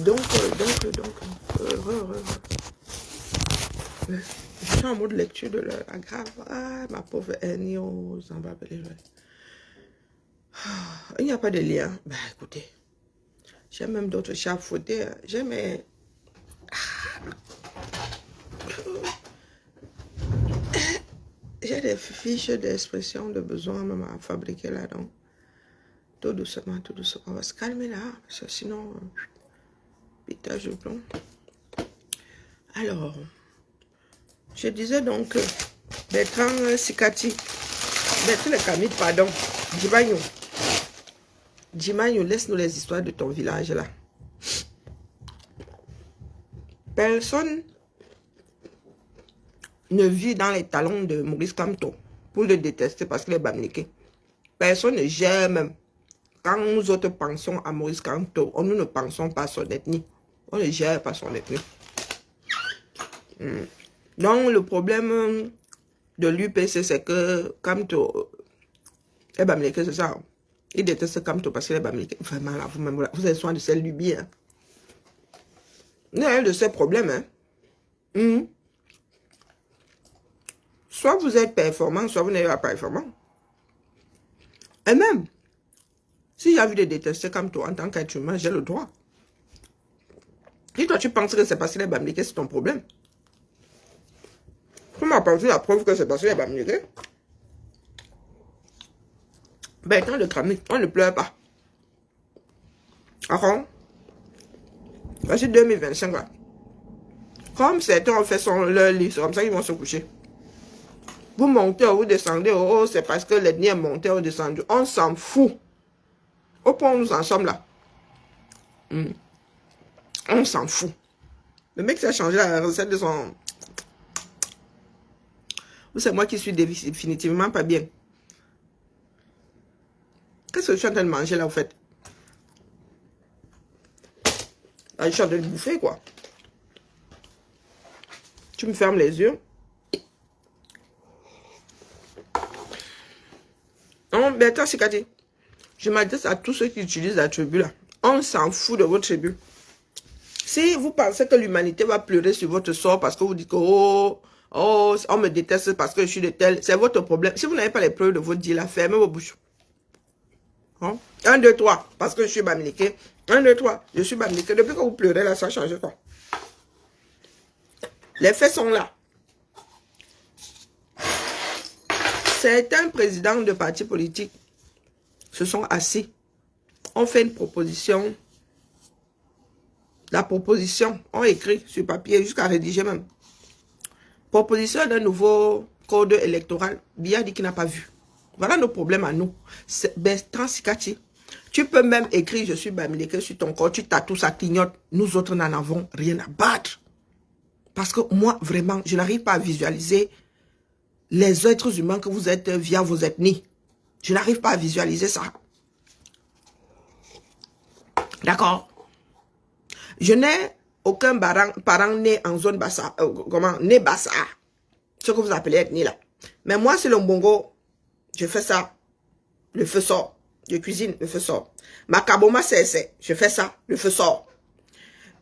Donc, je suis en mode lecture de la grave. Ah, ma pauvre Ernie, oh, ça va appeler. Il n'y a pas de lien. Bah, écoutez, j'ai même d'autres chats fouettés. J'ai mes... J'ai des fiches d'expression de besoin même à fabriquer là-dedans. Tout doucement, tout doucement. On va se calmer là, parce que sinon, pitage de plomb. Alors, je disais donc que Bertrand Sikati, Bertrand le Camille, pardon, Djimagno, laisse-nous les histoires de ton village là. Personne ne vit dans les talons de Maurice Kamto pour le détester parce qu'il est bamniqué. Personne ne gère même. Quand nous autres pensons à Maurice Kamto, nous ne pensons pas à son ethnie. On ne gère pas son ethnie. Donc le problème de l'UPC, c'est que Kamto est bamniqué, c'est ça. Il déteste Kamto parce qu'il est bamniqué. Vraiment, là, vous avez soin de cette lubie. Hein. Il y a un de ces problèmes. Hein. Soit vous êtes performant, soit vous n'êtes pas performant. Et même, si j'ai envie de détester comme toi en tant qu'être humain, j'ai le droit. Si toi tu penses que c'est parce qu'il est bamniqué, c'est ton problème. Tu m'as apporté la preuve que c'est parce qu'il est bamniqué. Ben, tant de cramer, on ne pleure pas. Alors, voici 2025 là. Comme certains ont fait leur lit, c'est comme ça qu'ils vont se coucher. Vous montez ou vous descendez, oh, c'est parce que l'ethnie est montée ou descendue. On s'en fout. Au point où nous en sommes là. On s'en fout. Le mec s'est changé la recette de son... C'est moi qui suis définitivement pas bien. Qu'est-ce que je suis en train de manger là, en fait? Là, je suis en train de bouffer, quoi. Tu me fermes les yeux. Non, mais attends, c'est Cathy. Je m'adresse à tous ceux qui utilisent la tribu là. On s'en fout de votre tribu. Si vous pensez que l'humanité va pleurer sur votre sort parce que vous dites que oh, on me déteste parce que je suis de tel, c'est votre problème. Si vous n'avez pas les preuves de votre dit là, fermez vos bouches. Hein? 1, 2, 3, parce que je suis bamniqué. 1, 2, 3, je suis bamniqué. Depuis que vous pleurez là, ça change quoi? Les faits sont là. Certains présidents de partis politiques se sont assis, ont fait une proposition. La proposition, on écrit sur papier jusqu'à rédiger même. Proposition d'un nouveau code électoral. Biya dit qu'il n'a pas vu. Voilà nos problèmes à nous. Bertrand Sikati, tu peux même écrire je suis bamniqué sur ton corps, tu tatoues, ça clignote. Nous autres n'en avons rien à battre. Parce que moi, vraiment, je n'arrive pas à visualiser les êtres humains que vous êtes via vos ethnies. Je n'arrive pas à visualiser ça. D'accord? Je n'ai aucun parent né en zone Bassa, né Bassa, ce que vous appelez ethnie là. Mais moi, c'est le Mbongo, je fais ça, le feu sort. Je cuisine, le feu sort. Ma kaboma, c'est, je fais ça, le feu sort.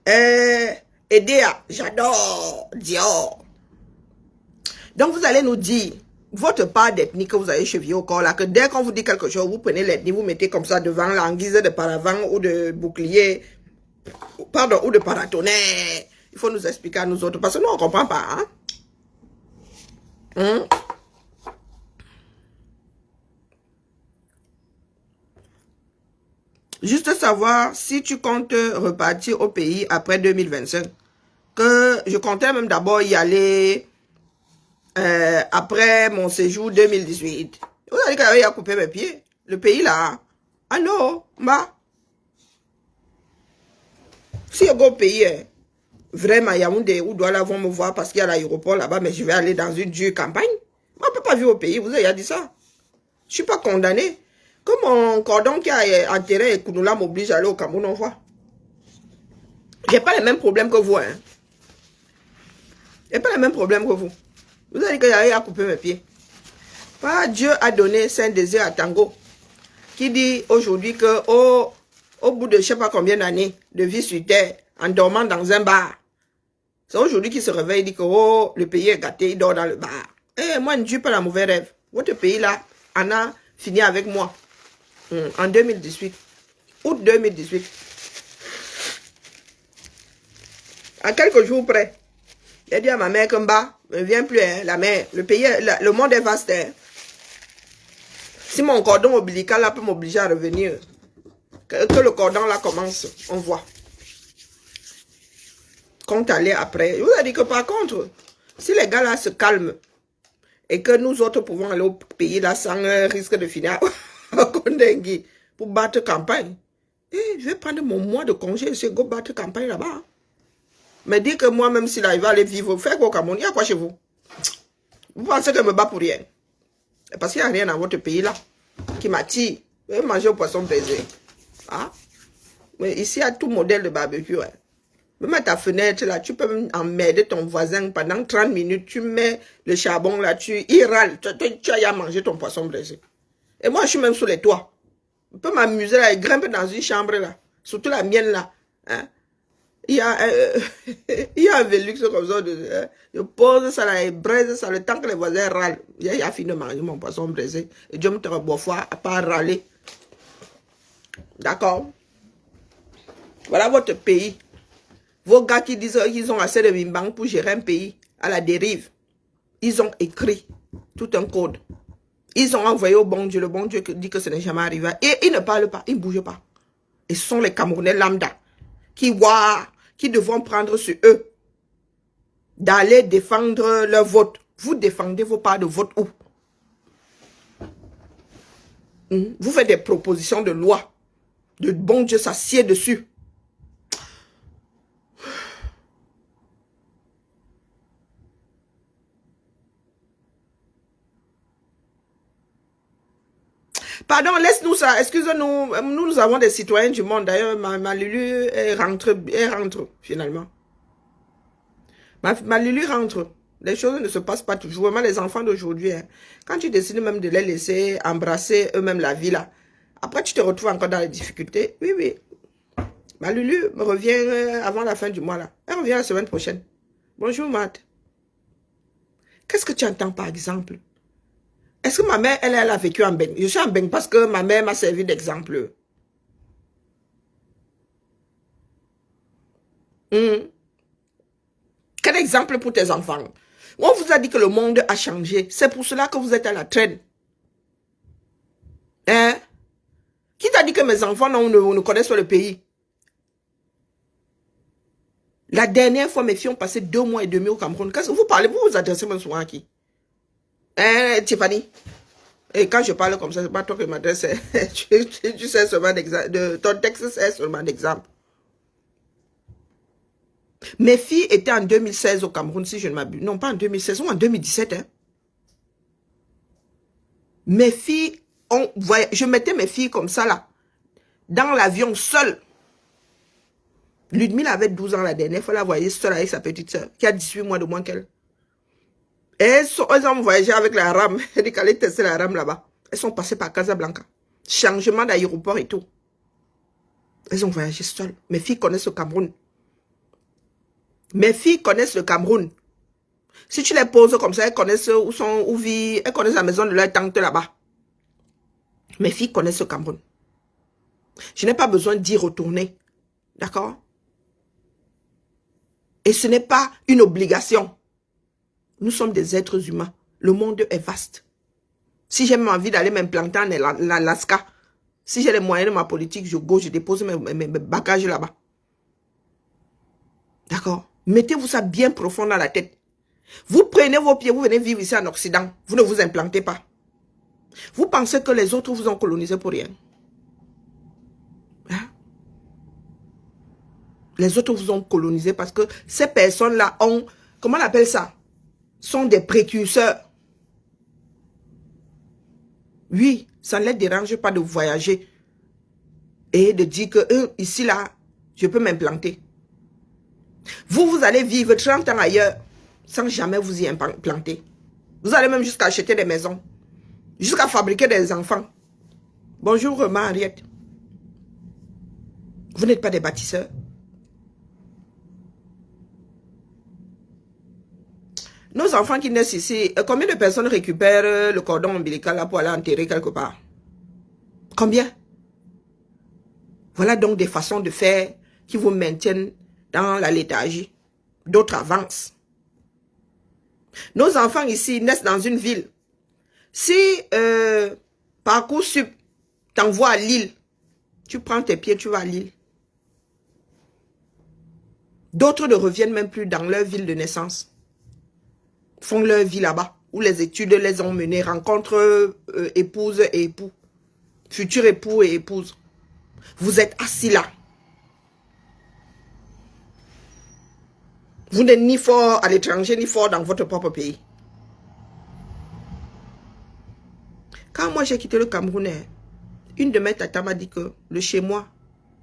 Edea, j'adore, Dior. Donc, vous allez nous dire, votre part d'ethnie que vous avez chevillé au corps là, que dès qu'on vous dit quelque chose, vous prenez l'ethnie, vous mettez comme ça devant la guise de paravent ou de bouclier, pardon, ou de paratonnerre. Il faut nous expliquer à nous autres, parce que nous, on ne comprend pas. Hein? Juste savoir si tu comptes repartir au pays après 2025. Que je comptais même d'abord y aller après mon séjour 2018. Vous avez dit qu'il a coupé mes pieds. Le pays là. Allô, ma. Si au pays, vraiment, Yaoundé ou Douala vont me voir parce qu'il y a l'aéroport là-bas, mais je vais aller dans une dure campagne. Moi, je ne peux pas vivre au pays, vous avez dit ça. Je ne suis pas condamné. Comme mon cordon qui a enterré et Kounoula m'oblige à aller au Cameroun, on voit. Je n'ai pas les mêmes problèmes que vous. Hein. Je n'ai pas les mêmes problèmes que vous. Vous avez dit qu'il a coupé mes pieds. Pas Dieu a donné Saint-Désir à Tango, qui dit aujourd'hui que au bout de je ne sais pas combien d'années de vie sur terre, en dormant dans un bar. C'est aujourd'hui qu'il se réveille, il dit que oh, le pays est gâté, il dort dans le bar. Eh, moi, ne dis pas la mauvaise rêve. Votre pays là, en a fini avec moi. En 2018. Août 2018. À quelques jours près, j'ai dit à ma mère que Mba, ne viens plus, hein, la mère. Le pays, le monde est vaste. Hein. Si mon cordon ombilical là peut m'obliger à revenir, que le cordon là commence, on voit. Compte aller après. Je vous ai dit que par contre, si les gars là se calment et que nous autres pouvons aller au pays là sans risque de finir à Kondengui pour battre campagne, je vais prendre mon mois de congé et go battre campagne là-bas. Hein. Mais dire que moi, même s'il arrive à aller vivre, faire quoi au Cameroun, il y a quoi chez vous? Vous pensez que je me bats pour rien? Parce qu'il n'y a rien dans votre pays là qui m'attire. Je vais manger au poisson braisé. Ah? Mais ici, il y a tout modèle de barbecue. Hein. Même à ta fenêtre là, tu peux emmerder ton voisin pendant 30 minutes. Tu mets le charbon là, il râle. Tu as à manger ton poisson braisé. Et moi, je suis même sous les toits. Je peux m'amuser là et grimper dans une chambre là. Surtout la mienne là. Hein? Il y a un Velux comme ça. Je pose ça là et braise ça le temps que les voisins râlent. Il a fini de manger mon poisson braisé. Et Dieu me te rebouffe à pas râler. D'accord? Voilà votre pays. Vos gars qui disent qu'ils ont assez de bimbang pour gérer un pays à la dérive. Ils ont écrit tout un code. Ils ont envoyé au bon Dieu. Le bon Dieu dit que ce n'est jamais arrivé. Et ils ne parlent pas, ils ne bougent pas. Et ce sont les Camerounais lambda qui devront prendre sur eux d'aller défendre leur vote. Vous défendez vos parts de vote où? Vous faites des propositions de loi. Le bon Dieu s'assied dessus. Pardon, laisse-nous ça. Excusez-nous. Nous avons des citoyens du monde. D'ailleurs, ma Lulu rentre finalement. Ma Lulu rentre. Les choses ne se passent pas toujours. Vraiment, les enfants d'aujourd'hui, hein, quand tu décides même de les laisser embrasser eux-mêmes la vie, là, après, tu te retrouves encore dans les difficultés. Oui, oui. Ma Lulu me revient avant la fin du mois, là. Elle revient la semaine prochaine. Bonjour, Matt. Qu'est-ce que tu entends, par exemple? Est-ce que ma mère, elle a vécu en Beng? Je suis en Beng parce que ma mère m'a servi d'exemple. Quel exemple pour tes enfants? On vous a dit que le monde a changé. C'est pour cela que vous êtes à la traîne. Hein? Qui t'a dit que mes enfants ne connaissent pas le pays? La dernière fois, mes filles ont passé 2 mois et demi au Cameroun. Qu'est-ce que vous parlez? Vous vous adressez même souvent à qui? Hein, Tiffany? Et quand je parle comme ça, c'est pas toi qui m'adresse. tu sais seulement d'exemple. Ton texte, c'est seulement d'exemple. Mes filles étaient en 2016 au Cameroun, si je ne m'abuse. Non, pas en 2016, ou en 2017. Hein. Mes filles ont voyagé. Je mettais mes filles comme ça, là, dans l'avion, seule. Ludmille avait 12 ans la dernière fois, la voyait seule avec sa petite soeur, qui a 18 mois de moins qu'elle. Elles ont voyagé avec la rame. Elle dit qu'elle allait tester la rame là-bas. Elles sont passées par Casablanca. Changement d'aéroport et tout. Elles ont voyagé seules. Mes filles connaissent le Cameroun. Mes filles connaissent le Cameroun. Si tu les poses comme ça, elles connaissent où vivent, elles connaissent la maison de leur tante là-bas. Mes filles connaissent le Cameroun. Je n'ai pas besoin d'y retourner. D'accord? Et ce n'est pas une obligation. Nous sommes des êtres humains. Le monde est vaste. Si j'ai envie d'aller m'implanter en Alaska, si j'ai les moyens de ma politique, je dépose mes bagages là-bas. D'accord? Mettez-vous ça bien profond dans la tête. Vous prenez vos pieds, vous venez vivre ici en Occident. Vous ne vous implantez pas. Vous pensez que les autres vous ont colonisé pour rien. Hein? Les autres vous ont colonisé parce que ces personnes-là ont, comment on appelle ça? Sont des précurseurs. Oui, ça ne les dérange pas de voyager et de dire que ici, là, je peux m'implanter. Vous allez vivre 30 ans ailleurs sans jamais vous y implanter. Vous allez même jusqu'à acheter des maisons, jusqu'à fabriquer des enfants. Bonjour, Henriette. Vous n'êtes pas des bâtisseurs. Nos enfants qui naissent ici, combien de personnes récupèrent le cordon ombilical là pour aller enterrer quelque part? Combien? Voilà donc des façons de faire qui vous maintiennent dans la léthargie. D'autres avancent. Nos enfants ici naissent dans une ville. Si Parcoursup t'envoie à Lille, tu prends tes pieds, tu vas à Lille. D'autres ne reviennent même plus dans leur ville de naissance. Font leur vie là-bas, où les études les ont menés, rencontrent épouses et époux, futurs époux et épouses. Vous êtes assis là. Vous n'êtes ni fort à l'étranger, ni fort dans votre propre pays. Quand moi j'ai quitté le Cameroun, une de mes tatas m'a dit que le chez moi,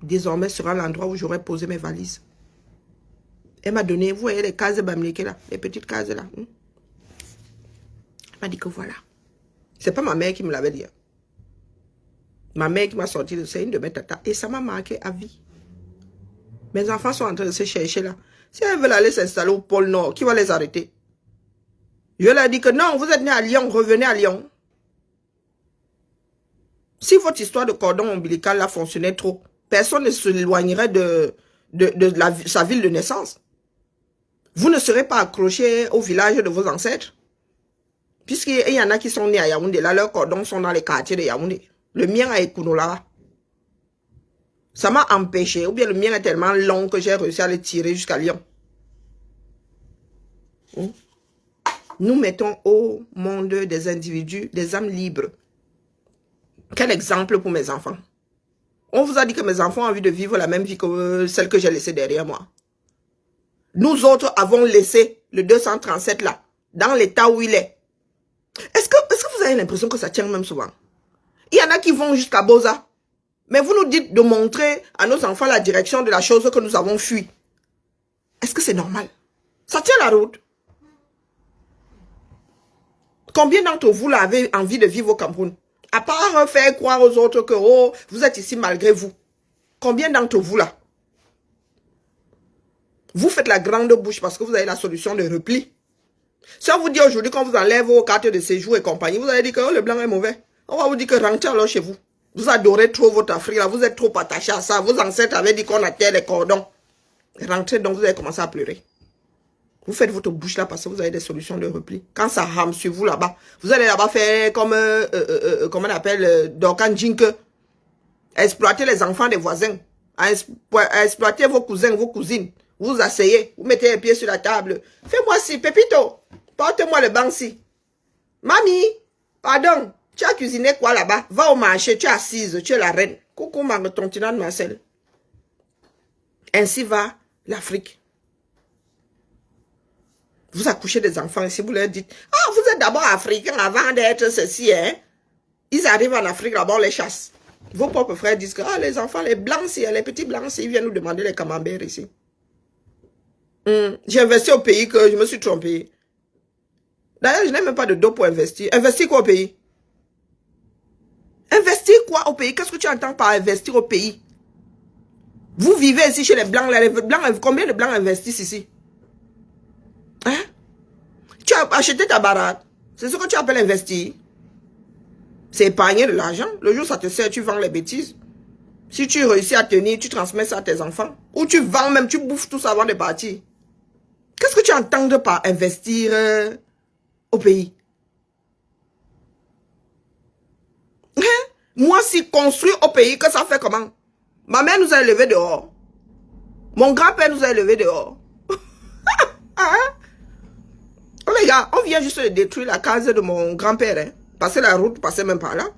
désormais, sera l'endroit où j'aurais posé mes valises. Elle m'a donné, vous voyez les cases Bamileke là, les petites cases là. Elle m'a dit que voilà. C'est pas ma mère qui me l'avait dit. Ma mère qui m'a sorti de ça, une de mes tatas. Et ça m'a marqué à vie. Mes enfants sont en train de se chercher là. Si elles veulent aller s'installer au pôle Nord, qui va les arrêter? Je leur ai dit que non, vous êtes nés à Lyon, revenez à Lyon. Si votre histoire de cordon ombilical là fonctionnait trop, personne ne s'éloignerait de sa ville de naissance. Vous ne serez pas accroché au village de vos ancêtres. Puisqu'il y en a qui sont nés à Yaoundé, là, leurs cordons sont dans les quartiers de Yaoundé. Le mien à Ekounola. Ça m'a empêché, ou bien le mien est tellement long que j'ai réussi à le tirer jusqu'à Lyon. Nous mettons au monde des individus, des âmes libres. Quel exemple pour mes enfants? On vous a dit que mes enfants ont envie de vivre la même vie que celle que j'ai laissée derrière moi. Nous autres avons laissé le 237 là, dans l'état où il est. Est-ce que vous avez l'impression que ça tient même souvent? Il y en a qui vont jusqu'à Boza. Mais vous nous dites de montrer à nos enfants la direction de la chose que nous avons fui. Est-ce que c'est normal? Ça tient la route. Combien d'entre vous là avez envie de vivre au Cameroun? À part faire croire aux autres que oh, vous êtes ici malgré vous. Combien d'entre vous là? Vous faites la grande bouche parce que vous avez la solution de repli. Si on vous dit aujourd'hui qu'on vous enlève vos cartes de séjour et compagnie, vous allez dire que oh, le blanc est mauvais. On va vous dire que rentrez alors chez vous. Vous adorez trop votre Afrique là, vous êtes trop attaché à ça. Vos ancêtres avaient dit qu'on atteint les cordons. Rentrez donc, vous allez commencer à pleurer. Vous faites votre bouche là parce que vous avez des solutions de repli. Quand ça rame sur vous là-bas, vous allez là-bas faire comme, comment on appelle, Dorkan Jinke. Exploiter les enfants des voisins. Exploiter vos cousins, vos cousines. Vous asseyez, vous mettez les pieds sur la table. Fais-moi ci, Pépito, porte-moi le banc ci. Mamie, pardon, tu as cuisiné quoi là-bas? Va au marché, tu es assise, tu es la reine. Coucou, ma tontinante Marcel. Ainsi va l'Afrique. Vous accouchez des enfants ici, vous leur dites, ah, vous êtes d'abord africain avant d'être ceci, hein. Ils arrivent en Afrique, là-bas, on les chasse. Vos propres frères disent que, ah, les enfants, les blancs, les petits blancs, ils viennent nous demander les camemberts ici. J'ai investi au pays que je me suis trompé. D'ailleurs, je n'ai même pas de dos pour investir. Investir quoi au pays? Investir quoi au pays? Qu'est-ce que tu entends par investir au pays? Vous vivez ici chez les blancs, combien de blancs investissent ici? Hein? Tu as acheté ta baraque. C'est ce que tu appelles investir. C'est épargner de l'argent. Le jour où ça te sert, tu vends les bêtises. Si tu réussis à tenir, tu transmets ça à tes enfants. Ou tu vends même, tu bouffes tout ça avant de partir. Qu'est-ce que tu entends par investir au pays? Hein? Moi, si construire au pays, que ça fait comment? Ma mère nous a élevés dehors. Mon grand-père nous a élevés dehors. Hein? Oh, les gars, on vient juste de détruire la case de mon grand-père. Hein? Parce que la route passait même par là.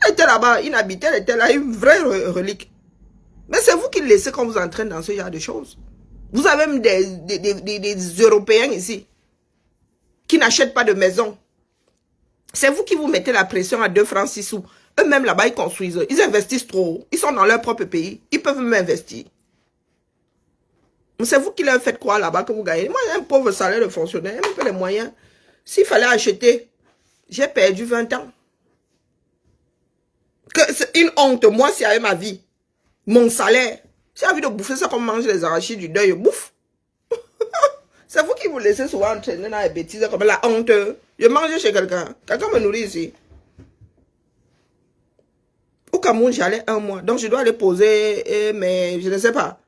Elle était là-bas, inhabitée, elle était là, une vraie relique. Mais c'est vous qui laissez qu'on vous entraîne dans ce genre de choses. Vous avez même des Européens ici qui n'achètent pas de maison. C'est vous qui vous mettez la pression à 2 francs 6 sous. Eux-mêmes là-bas, ils construisent. Ils investissent trop. Ils sont dans leur propre pays. Ils peuvent même investir. C'est vous qui leur faites croire là-bas que vous gagnez. Moi, j'ai un pauvre salaire de fonctionnaire. J'ai même pas les moyens. S'il fallait acheter, j'ai perdu 20 ans. C'est une honte. Moi, si avec ma vie, mon salaire, j'ai envie de bouffer ça comme manger les arachides du deuil, bouffe. C'est vous qui qui vous laissez souvent entraîner dans les bêtises comme la honte. Je mange chez quelqu'un. Quelqu'un me nourrit ici. Au Cameroun, j'allais 1 mois. Donc, je dois aller poser, mais je ne sais pas,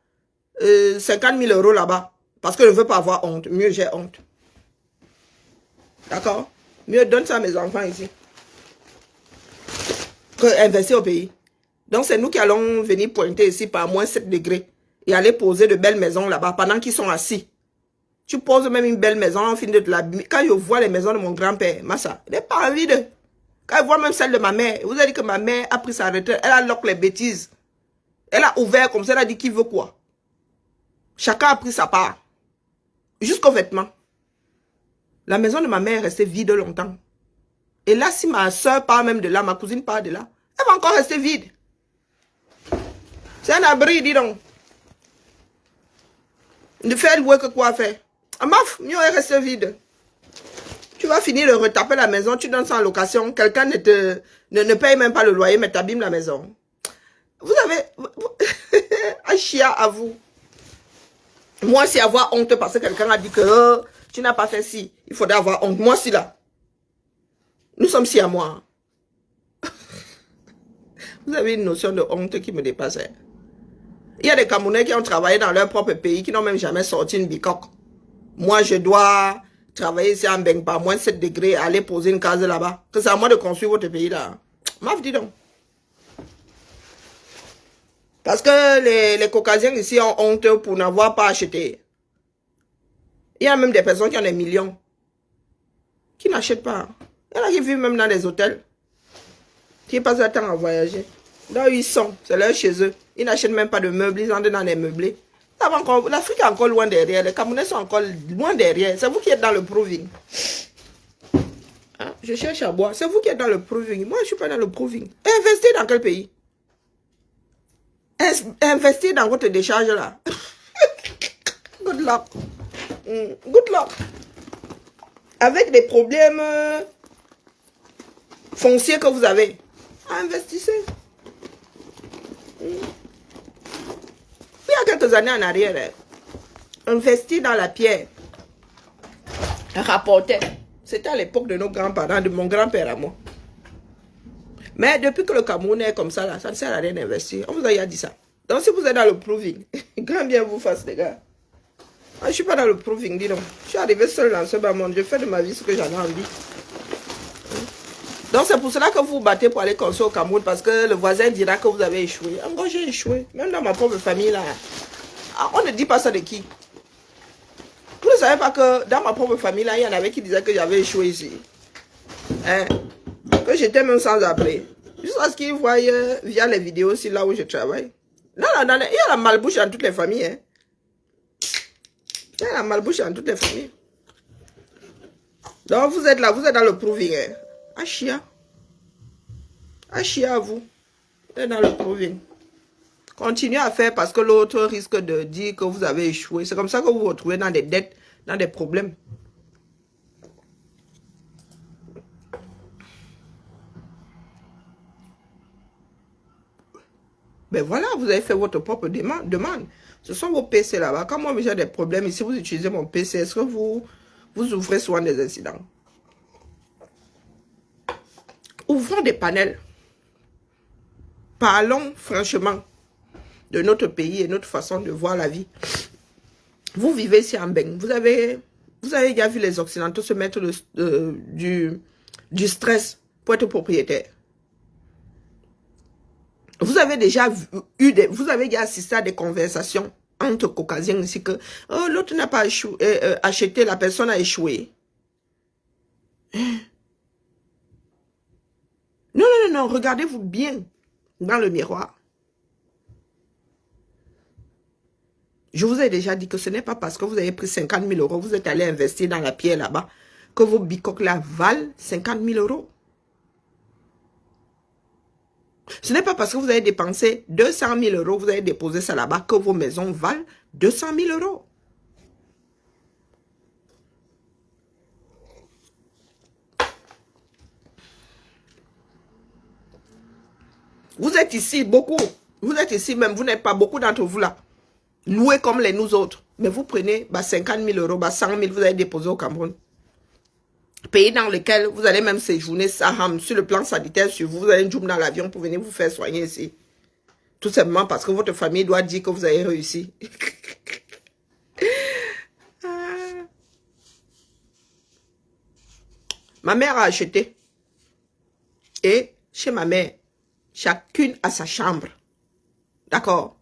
50 000 euros là-bas. Parce que je ne veux pas avoir honte. Mieux, j'ai honte. D'accord? Mieux, donne ça à mes enfants ici. Que investir au pays. Donc, c'est nous qui allons venir pointer ici par moins 7 degrés. Et aller poser de belles maisons là-bas pendant qu'ils sont assis. Tu poses même une belle maison, en fin de la... Quand je vois les maisons de mon grand-père, Massa, il n'est pas envie de... Quand je vois même celle de ma mère, vous avez dit que ma mère a pris sa retraite, elle a loqué les bêtises. Elle a ouvert comme ça, elle a dit qui veut quoi. Chacun a pris sa part. Jusqu'aux vêtements. La maison de ma mère est restée vide longtemps. Et là, si ma soeur part même de là, ma cousine part de là, elle va encore rester vide. C'est un abri, dis donc. Ne faire louer que quoi faire. Ah, maf, mieux est resté vide. Tu vas finir de retaper la maison, tu donnes ça en location, quelqu'un ne paye même pas le loyer, mais t'abîmes la maison. Vous avez... un chien à vous. Moi, c'est avoir honte parce que quelqu'un a dit que tu n'as pas fait ci. Il faudrait avoir honte. Moi, si là. Nous sommes si à moi. Vous avez une notion de honte qui me dépasse. Il y a des Camerounais qui ont travaillé dans leur propre pays, qui n'ont même jamais sorti une bicoque. Moi, je dois travailler ici en Beng par moins 7 degrés, aller poser une case là-bas. Que c'est à moi de construire votre pays là. Maf, dis donc. Parce que les Caucasiens ici ont honte pour n'avoir pas acheté. Il y a même des personnes qui ont des millions. Qui n'achètent pas. Il y en a qui vivent même dans des hôtels. Qui passent leur temps à voyager. Là où ils sont, c'est là chez eux. Ils n'achètent même pas de meubles, ils entrent dans des meublés. L'Afrique est encore loin derrière. Les Camerounais sont encore loin derrière. C'est vous qui êtes dans le proving. Hein? Je cherche à boire. C'est vous qui êtes dans le proving. Moi, je ne suis pas dans le proving. Investissez dans quel pays? Investir dans votre décharge là. Good luck. Good luck. Avec des problèmes fonciers que vous avez, investissez. Il y a quelques années en arrière, investir dans la pierre rapportait. C'était à l'époque de nos grands-parents, de mon grand-père à moi. Mais depuis que le Cameroun est comme ça, là, ça ne sert à rien d'investir. On vous a déjà dit ça. Donc si vous êtes dans le proving, grand bien vous fasse, les gars. Moi, je ne suis pas dans le proving, dis donc. Je suis arrivé seul dans ce bas monde. Je fais de ma vie ce que j'en ai envie. Donc c'est pour cela que vous vous battez pour aller construire au Cameroun, parce que le voisin dira que vous avez échoué. Encore j'ai échoué. Même dans ma propre famille, là. On ne dit pas ça de qui? Vous ne savez pas que dans ma propre famille, là, il y en avait qui disaient que j'avais échoué ici. Hein? Que j'étais même sans abri. Jusqu'à ce qu'ils voient via les vidéos aussi là où je travaille. Non, il y a la malbouche dans toutes les familles. Hein? Il y a la malbouche dans toutes les familles. Donc vous êtes là, vous êtes dans le proving. Hein? Achia. Achia à vous. Vous êtes dans le proving. Continuez à faire parce que l'autre risque de dire que vous avez échoué. C'est comme ça que vous vous retrouvez dans des dettes, dans des problèmes. Ben voilà, vous avez fait votre propre demande. Ce sont vos PC là-bas. Quand moi j'ai des problèmes ici, vous utilisez mon PC. Est-ce que vous ouvrez souvent des incidents? Ouvrons des panels. Parlons franchement de notre pays et notre façon de voir la vie. Vous vivez ici en Beng. Vous avez déjà vu les Occidentaux se mettre du stress pour être propriétaire. Vous avez déjà assisté à des conversations entre Caucasiens ici que l'autre n'a pas acheté, la personne a échoué. Non, regardez-vous bien dans le miroir. Je vous ai déjà dit que ce n'est pas parce que vous avez pris 50 000 euros, vous êtes allé investir dans la pierre là-bas, que vos bicoques là valent 50 000 euros. Ce n'est pas parce que vous avez dépensé 200 000 euros, vous avez déposé ça là-bas, que vos maisons valent 200 000 euros. Vous êtes ici beaucoup. Vous êtes ici même, vous n'êtes pas beaucoup d'entre vous là. Loués comme les nous autres. Mais vous prenez 50 000 euros, 100 000, vous allez déposer au Cameroun. Pays dans lequel vous allez même séjourner sur le plan sanitaire sur vous. Vous allez une journée dans l'avion pour venir vous faire soigner ici. Tout simplement parce que votre famille doit dire que vous avez réussi. Ma mère a acheté. Et chez ma mère, chacune a sa chambre. D'accord?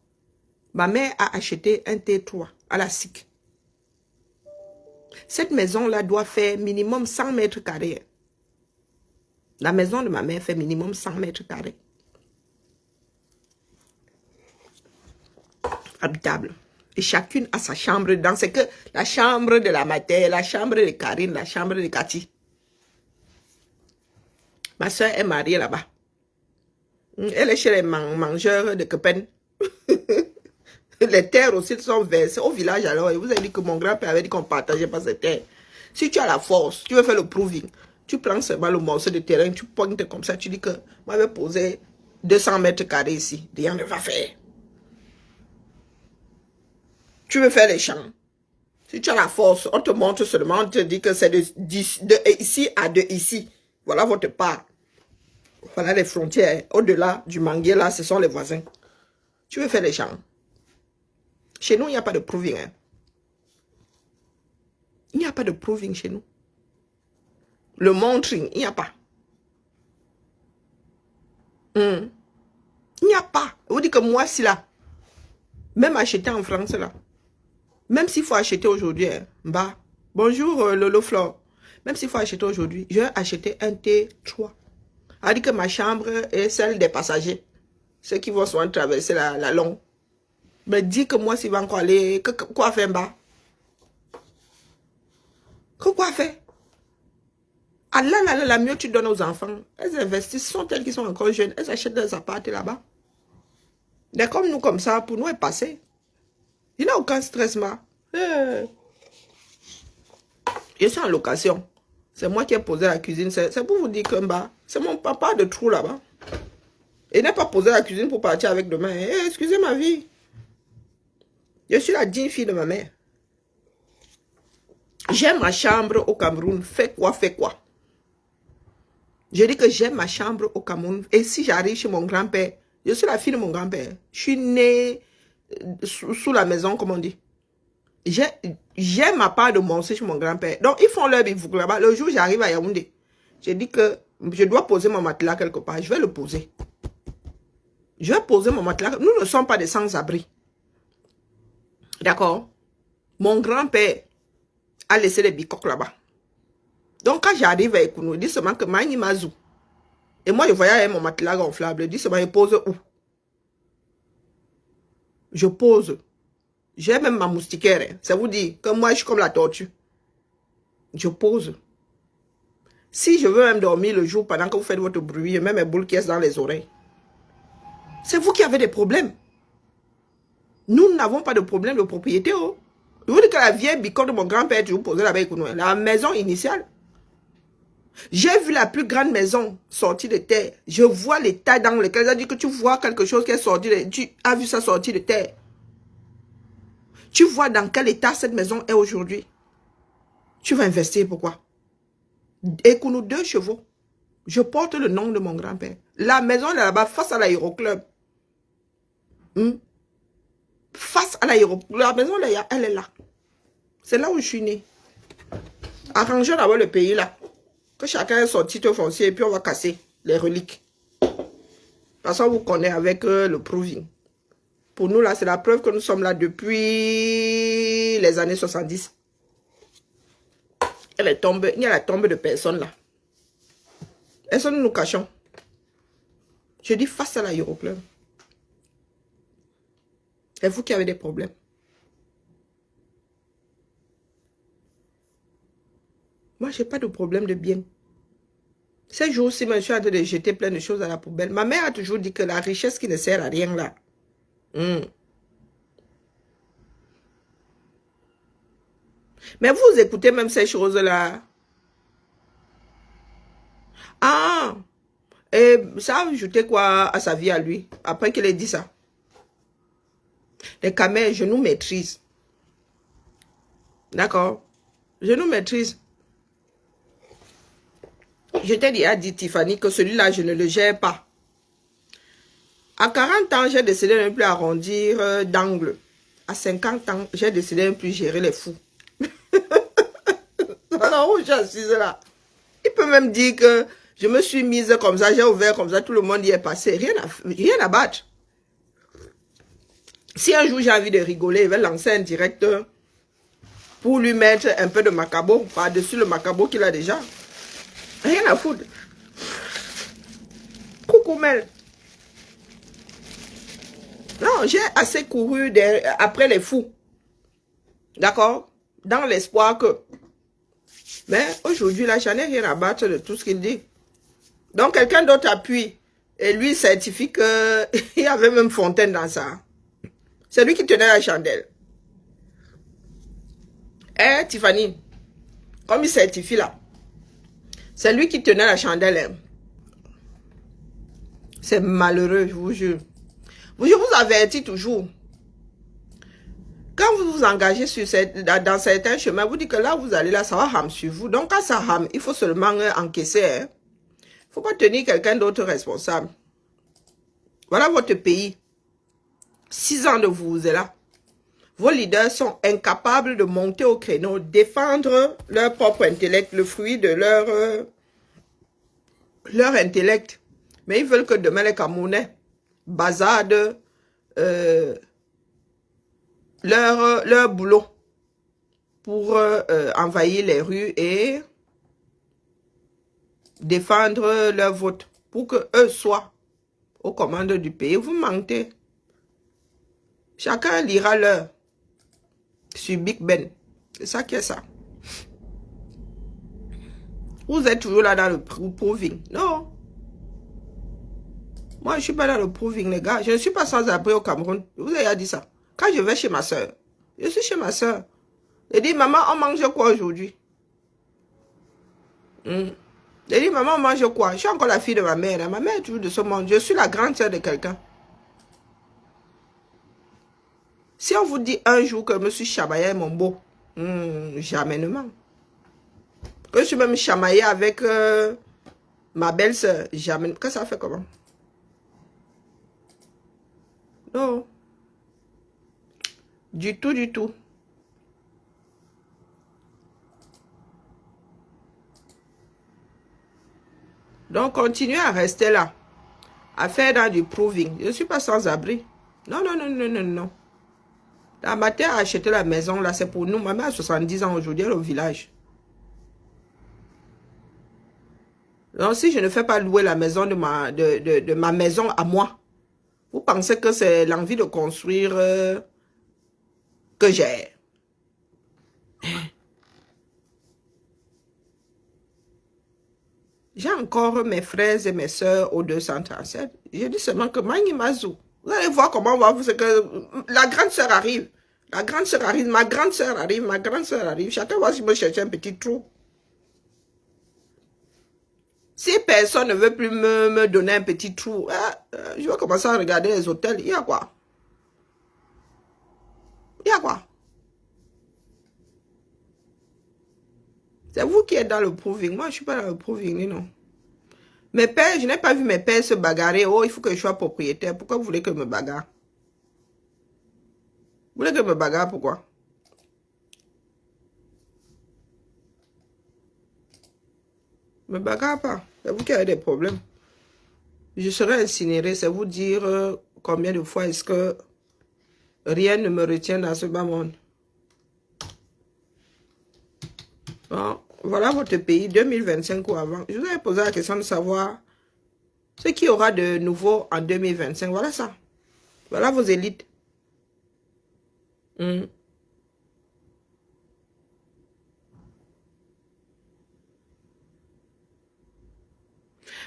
Ma mère a acheté un T3 à la SIC. Cette maison-là doit faire minimum 100 mètres carrés. La maison de ma mère fait minimum 100 mètres carrés. Habitable. Et chacune a sa chambre dedans. C'est que la chambre de la matière, la chambre de Karine, la chambre de Cathy. Ma soeur est mariée là-bas. Elle est chez les mangeurs de Kepen. Les terres aussi sont versées au village alors. Et vous avez dit que mon grand-père avait dit qu'on ne partageait pas ces terres. Si tu as la force, tu veux faire le proving, tu prends seulement le morceau de terrain, tu pointes comme ça, tu dis que moi je vais poser 200 mètres carrés ici. Rien ne va faire. Tu veux faire les champs. Si tu as la force, on te montre seulement, on te dit que c'est de ici à de ici. Voilà votre part. Voilà les frontières. Au-delà du manguier, là, ce sont les voisins. Tu veux faire les champs. Chez nous, il n'y a pas de proving. Hein. Il n'y a pas de proving chez nous. Le monitoring, il n'y a pas. Il n'y a pas. Vous dites que moi, si là, même acheter en France, là, même s'il faut acheter aujourd'hui, hein, bah, bonjour Lolo Flore, même s'il faut acheter aujourd'hui, je vais acheter un T3. Elle dit que ma chambre est celle des passagers, ceux qui vont souvent traverser la longue. Mais dis que moi, s'il va encore aller, quoi faire, bah? Quoi faire? Ah là, la mieux tu donnes aux enfants. Elles investissent, sont elles qui sont encore jeunes, elles achètent des appartements là-bas. Mais comme nous, comme ça, pour nous, est passé. Il n'y a aucun stress, ma. Je suis en location. C'est moi qui ai posé la cuisine. C'est pour vous dire que bah, c'est mon papa de trou là-bas. Il n'a pas posé la cuisine pour partir avec demain. Excusez ma vie. Je suis la digne fille de ma mère. J'aime ma chambre au Cameroun. Fais quoi, fais quoi. Je dis que j'aime ma chambre au Cameroun. Et si j'arrive chez mon grand-père, je suis la fille de mon grand-père. Je suis née sous la maison, comme on dit. J'ai ma part de manger chez mon grand-père. Donc, ils font leur bivouac là-bas. Le jour où j'arrive à Yaoundé, j'ai dit que je dois poser mon matelas quelque part. Je vais le poser. Je vais poser mon matelas. Nous ne sommes pas des sans-abri. D'accord? Mon grand-père a laissé les bicoques là-bas. Donc, quand j'arrive à Ekounou, il dit seulement que Mani Mazou. Et moi, je voyais avec mon matelas gonflable. Il dit seulement, je pose où? Je pose. J'ai même ma moustiquaire. Hein. Ça vous dit que moi, je suis comme la tortue. Je pose. Si je veux même dormir le jour pendant que vous faites votre bruit, je mets mes boules qui sont dans les oreilles. C'est vous qui avez des problèmes. Nous n'avons pas de problème de propriété. Oh. Je vous dis que la vieille bicoque de mon grand-père, tu vous posez là-bas, la maison initiale. J'ai vu la plus grande maison sortie de terre. Je vois l'état dans lequel ça dit que tu vois quelque chose qui est sorti de terre. Tu as vu ça sortir de terre. Tu vois dans quel état cette maison est aujourd'hui. Tu vas investir pourquoi? Ekounou 2 chevaux. Je porte le nom de mon grand-père. La maison est là-bas face à l'aéroclub. Face à l'aéroclub. La maison, elle est là. C'est là où je suis né. Arrangeons d'abord le pays là. Que chacun ait son titre foncier et puis on va casser les reliques. Parce qu'on vous connaît avec le proving. Pour nous là, c'est la preuve que nous sommes là depuis les années 70. Elle est tombée, il y a la tombe de personnes là. Est-ce que nous nous cachons? Je dis face à l'aéroclub. C'est vous qui avez des problèmes. Moi, je n'ai pas de problème de bien. Ces jours-ci, je suis en train de jeter plein de choses à la poubelle. Ma mère a toujours dit que la richesse qui ne sert à rien là. Mais vous écoutez même ces choses-là. Ah! Et ça a ajouté quoi à sa vie à lui, après qu'il ait dit ça? Les camels, je nous maîtrise. D'accord? Je nous maîtrise. Je t'ai déjà dit, Tiffany, que celui-là, je ne le gère pas. À 40 ans, j'ai décidé de ne plus arrondir d'angle. À 50 ans, j'ai décidé de ne plus gérer les fous. Alors, où je suis assise là? Il peut même dire que je me suis mise comme ça, j'ai ouvert comme ça, tout le monde y est passé. Rien à battre. Si un jour j'ai envie de rigoler, il va lancer un direct pour lui mettre un peu de macabo par-dessus le macabo qu'il a déjà. Rien à foutre. Coucou Mel. Non, j'ai assez couru après les fous. D'accord? Dans l'espoir que... Mais aujourd'hui, là, j'en ai rien à battre de tout ce qu'il dit. Donc, quelqu'un d'autre appuie. Et lui certifie qu'il y avait même fontaine dans ça. C'est lui qui tenait la chandelle. Eh, Tiffany, comme il certifie là, c'est lui qui tenait la chandelle. Hein. C'est malheureux, je vous jure. Je vous avertis toujours. Quand vous vous engagez dans certains chemins, vous dites que là, vous allez là, ça va rame sur vous. Donc, quand ça rame, il faut seulement encaisser. Il ne faut pas tenir quelqu'un d'autre responsable. Voilà votre pays. 6 ans de vous êtes là. Vos leaders sont incapables de monter au créneau, défendre leur propre intellect, le fruit de leur intellect. Mais ils veulent que demain les Camerounais bazardent leur boulot pour envahir les rues et défendre leur vote pour qu'eux soient aux commandes du pays. Vous mentez. Chacun lira l'heure sur Big Ben. C'est ça qui est ça. Vous êtes toujours là dans le proving. Non. Moi, je ne suis pas dans le proving, les gars. Je ne suis pas sans abri au Cameroun. Vous avez dit ça. Quand je vais chez ma soeur, je suis chez ma soeur. Je dis, maman, on mange quoi aujourd'hui? Je dis, maman, on mange quoi? Je suis encore la fille de ma mère. Hein. Ma mère est toujours de ce monde. Je suis la grande soeur de quelqu'un. Si on vous dit un jour que je me suis chamaillé mon beau, jamais ne ment. Que je suis même chamaillé avec ma belle-sœur, jamais. Que ça fait comment? Non. Du tout, du tout. Donc, continuez à rester là. À faire dans du proving. Je ne suis pas sans abri. Non, non, non, non, non, non. La matière à acheter la maison, là, c'est pour nous. Ma mère a 70 ans aujourd'hui, elle est au village. Donc, si je ne fais pas louer la maison de ma maison à moi, vous pensez que c'est l'envie de construire que j'ai? J'ai encore mes frères et mes soeurs au 237. Je dis seulement que Mangi Mazou. Vous allez voir comment on va vous... que la grande sœur arrive. La grande sœur arrive. Ma grande sœur arrive. Ma grande sœur arrive. Chacun va me chercher un petit trou. Si personne ne veut plus me donner un petit trou, je vais commencer à regarder les hôtels. Il y a quoi? Il y a quoi? C'est vous qui êtes dans le proving. Moi, je ne suis pas dans le proving, non. Mes pères, je n'ai pas vu mes pères se bagarrer. Oh, il faut que je sois propriétaire. Pourquoi vous voulez que je me bagarre? Vous voulez que je me bagarre, pourquoi? Me bagarre pas. C'est vous qui avez des problèmes. Je serai incinéré. C'est vous dire combien de fois est-ce que rien ne me retient dans ce bas monde. Bon, voilà votre pays, 2025 ou avant. Je vous avais posé la question de savoir ce qu'il y aura de nouveau en 2025. Voilà ça. Voilà vos élites.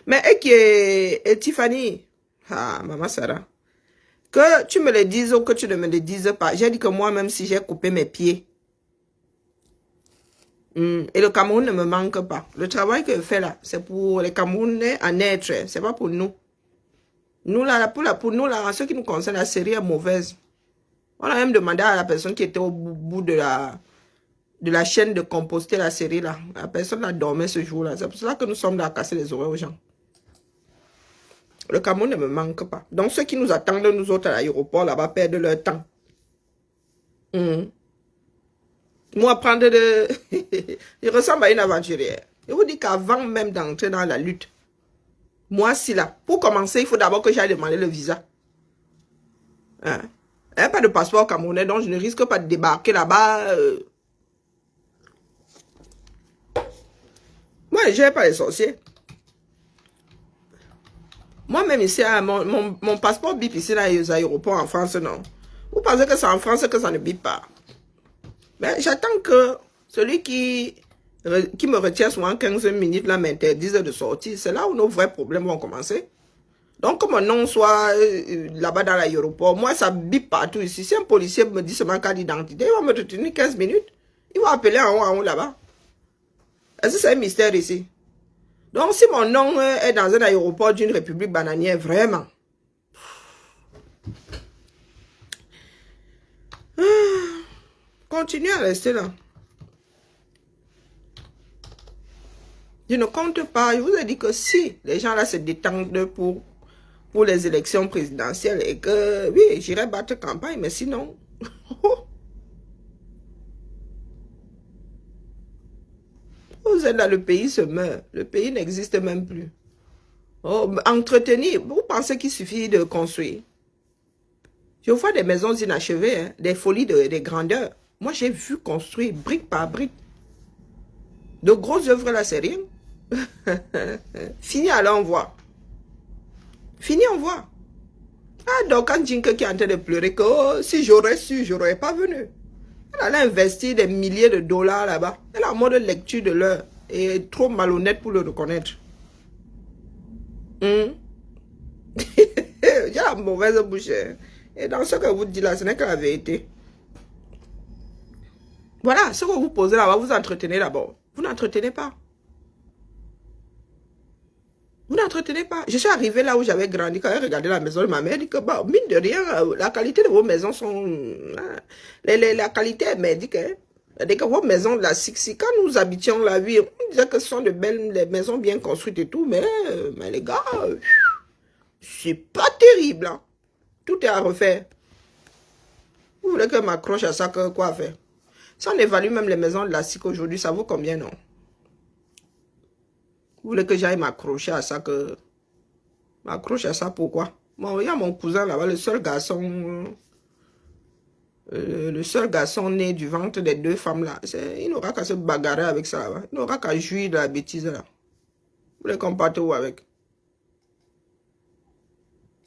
Mais et Tiffany, maman Sarah, que tu me le dises ou que tu ne me le dises pas, j'ai dit que moi-même, si j'ai coupé mes pieds, et le Cameroun ne me manque pas. Le travail que je fais là, c'est pour les Camerounais en être, c'est pas pour nous. Nous là, pour nous là, en ce qui nous concerne, la série est mauvaise. On a même demandé à la personne qui était au bout de de la chaîne de composter la série là. La personne là dormait ce jour-là. C'est pour cela que nous sommes là à casser les oreilles aux gens. Le Cameroun ne me manque pas. Donc ceux qui nous attendent, nous autres à l'aéroport là-bas, perdent leur temps. Moi, prendre de... Je ressemble à une aventurière. Je vous dis qu'avant même d'entrer dans la lutte, moi, si là, pour commencer, il faut d'abord que j'aille demander le visa. Hein? Il n'y a pas de passeport camerounais, donc je ne risque pas de débarquer là-bas. Moi, je n'ai pas les sorciers. Moi-même ici, mon passeport bip ici, là, aux aéroports en France, non. Vous pensez que c'est en France que ça ne bip pas? Mais j'attends que celui qui me retient souvent 15 minutes là m'interdise de sortir. C'est là où nos vrais problèmes vont commencer. Donc, que mon nom soit là-bas dans l'aéroport, moi, ça bip partout ici. Si un policier me dit seulement carte d'identité, il va me retenir 15 minutes. Il va appeler en haut là-bas. Est-ce que c'est un mystère ici? Donc, si mon nom est dans un aéroport d'une république bananière, vraiment. Continuez à rester là. Je ne compte pas. Je vous ai dit que si les gens là se détendent pour les élections présidentielles et que, oui, j'irai battre campagne, mais sinon... Vous êtes là, le pays se meurt. Le pays n'existe même plus. Oh, entretenir, vous pensez qu'il suffit de construire? Je vois des maisons inachevées, hein, des folies des grandeurs. Moi, j'ai vu construire brique par brique. De grosses œuvres là, c'est rien. Fini, alors on voit. Fini, on voit. Ah, donc quand Jinke qui est en train de pleurer que oh, si j'aurais su, j'aurais pas venu. Elle a investi des milliers de dollars là-bas. Elle a un mode de lecture de l'heure. Et trop malhonnête pour le reconnaître. J'ai la mauvaise bouche. Et dans ce que vous dites là, ce n'est que la vérité. Voilà, ce que vous posez là-bas, vous entretenez d'abord. Vous n'entretenez pas. Vous n'entretenez pas. Je suis arrivé là où j'avais grandi. Quand j'ai regardé la maison de ma mère, elle dit que, bah, mine de rien, la qualité de vos maisons sont... la qualité est merdique. Hein. Dès que vos maisons, là, si quand nous habitions la vie, on disait que ce sont de belles les maisons bien construites et tout, mais les gars, c'est pas terrible. Hein. Tout est à refaire. Vous voulez que je m'accroche à ça, que quoi faire? Si on évalue même les maisons de la SIC aujourd'hui, ça vaut combien, non? Vous voulez que j'aille m'accrocher à ça, que... M'accroche à ça, pourquoi? Bon, il y a mon cousin là-bas, le seul garçon né du ventre des deux femmes là. Il n'aura qu'à se bagarrer avec ça là-bas. Il n'aura qu'à jouir de la bêtise là. Vous les comportez où avec?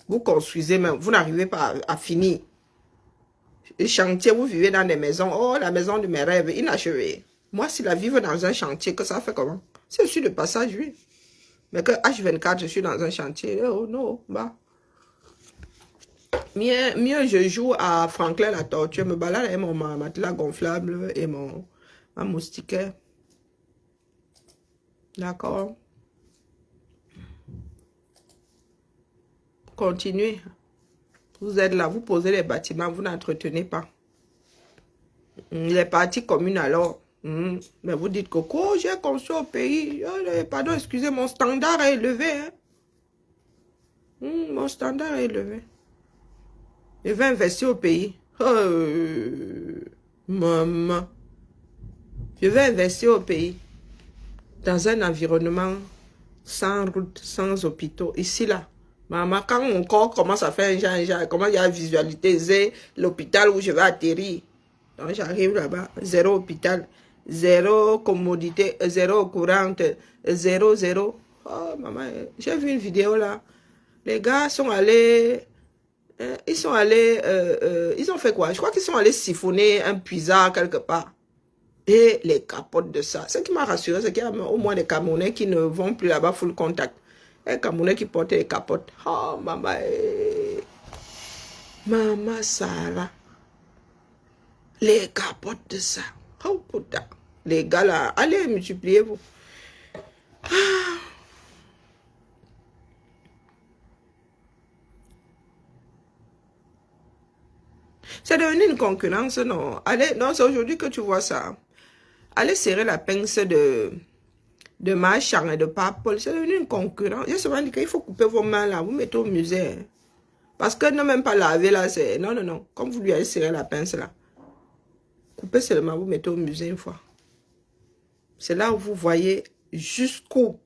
Vous construisez même, vous n'arrivez pas à finir. Les chantiers, vous vivez dans des maisons. Oh, la maison de mes rêves, inachevée. Moi, si la vivre dans un chantier, que ça fait comment? C'est je suis de passage, oui. Mais que H24, je suis dans un chantier. Oh non, bah. Mieux je joue à Franklin la tortue, me balade avec mon matelas gonflable et ma moustiquaire. D'accord. Continuez. Vous êtes là, vous posez les bâtiments, vous n'entretenez pas. Les parties communes alors. Mais vous dites que quoi, j'ai construit au pays. Pardon, excusez, mon standard est élevé. Hein. Mon standard est élevé. Je vais investir au pays. Maman. Je vais investir au pays. Dans un environnement sans route, sans hôpitaux. Ici, là. Maman, quand mon corps commence à faire un genre, comment il y a visualiser l'hôpital où je vais atterrir. Donc, j'arrive là-bas. Zéro hôpital. Zéro commodité. Zéro courante. Zéro. Oh, maman, j'ai vu une vidéo là. Les gars sont allés... ils ont fait quoi? Je crois qu'ils sont allés siphonner un puisard quelque part. Et les capotes de ça. Ce qui m'a rassuré, c'est qu'il y a au moins des Camerounais qui ne vont plus là-bas full contact. Les Camerounais qui portent les capotes. Oh, maman. Maman Sarah. Les capotes de ça. Oh, putain. Les gars là, allez, multipliez-vous. C'est devenu une concurrence, non? Allez, non, c'est aujourd'hui que tu vois ça. Allez serrer la pince de Marchand et de Papol. C'est devenu une concurrence. Je souvent dit qu'il faut couper vos mains là. Vous mettez au musée. Parce que ne même pas laver là, c'est... Non, non, non. Comme vous lui allez serrer la pince là. Coupez seulement, vous mettez au musée une fois. C'est là où vous voyez jusqu'où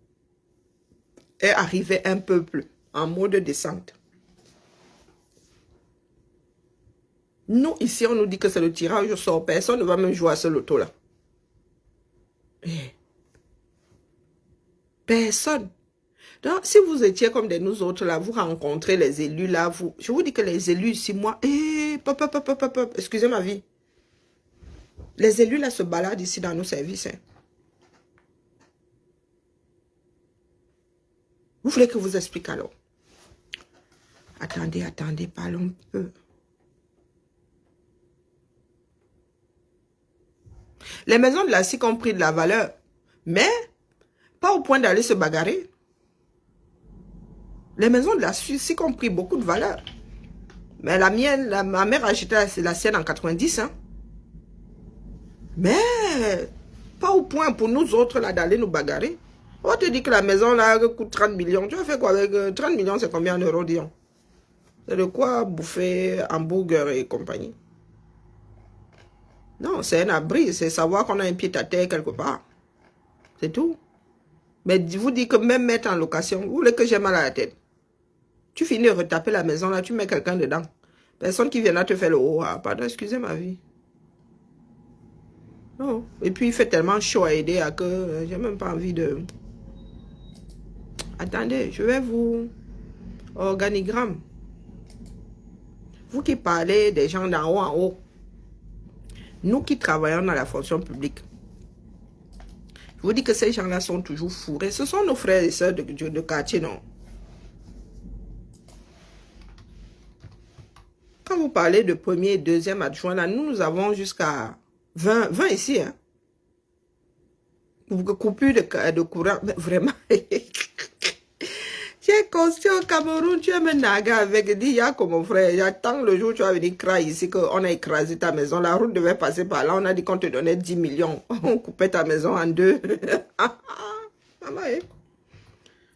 est arrivé un peuple en mode descente. Nous, ici, on nous dit que c'est le tirage au sort. Personne ne va même jouer à ce loto-là. Personne. Donc, si vous étiez comme nous autres, là, vous rencontrez les élus, là, je vous dis que les élus ici, moi, excusez ma vie. Les élus, là, se baladent ici dans nos services. Hein. Vous voulez que je vous explique alors? Attendez, attendez, parlons un peu. Les maisons de la SIC ont pris de la valeur, mais pas au point d'aller se bagarrer. Les maisons de la SIC ont pris beaucoup de valeur. Mais la mienne, ma mère a acheté la sienne en 90. Hein. Mais pas au point pour nous autres là d'aller nous bagarrer. On te dit que la maison là coûte 30 millions. Tu vas faire quoi avec 30 millions, c'est combien d'euros, disons? C'est de quoi bouffer hamburger et compagnie. Non, c'est un abri. C'est savoir qu'on a un pied à terre quelque part. C'est tout. Mais vous dites que même mettre en location, vous voulez que j'ai mal à la tête. Tu finis de retaper la maison là, tu mets quelqu'un dedans. Personne qui viendra te faire le haut. Ah, pardon, excusez ma vie. Non. Et puis il fait tellement chaud à aider à que j'ai même pas envie de... Attendez, je vais vous... Organigramme. Vous qui parlez des gens d'en haut en haut. Nous qui travaillons dans la fonction publique. Je vous dis que ces gens-là sont toujours fourrés. Ce sont nos frères et sœurs de quartier, non? Quand vous parlez de premier et deuxième adjoint, là, nous avons jusqu'à 20 ici. Hein? Coupure de courant, mais vraiment. Tu es conscient au Cameroun, tu es un naga avec, dis, ya comme mon frère, j'attends le jour où tu vas venir craindre ici qu'on a écrasé ta maison. La route devait passer par là, on a dit qu'on te donnait 10 millions. On coupait ta maison en deux. Maman,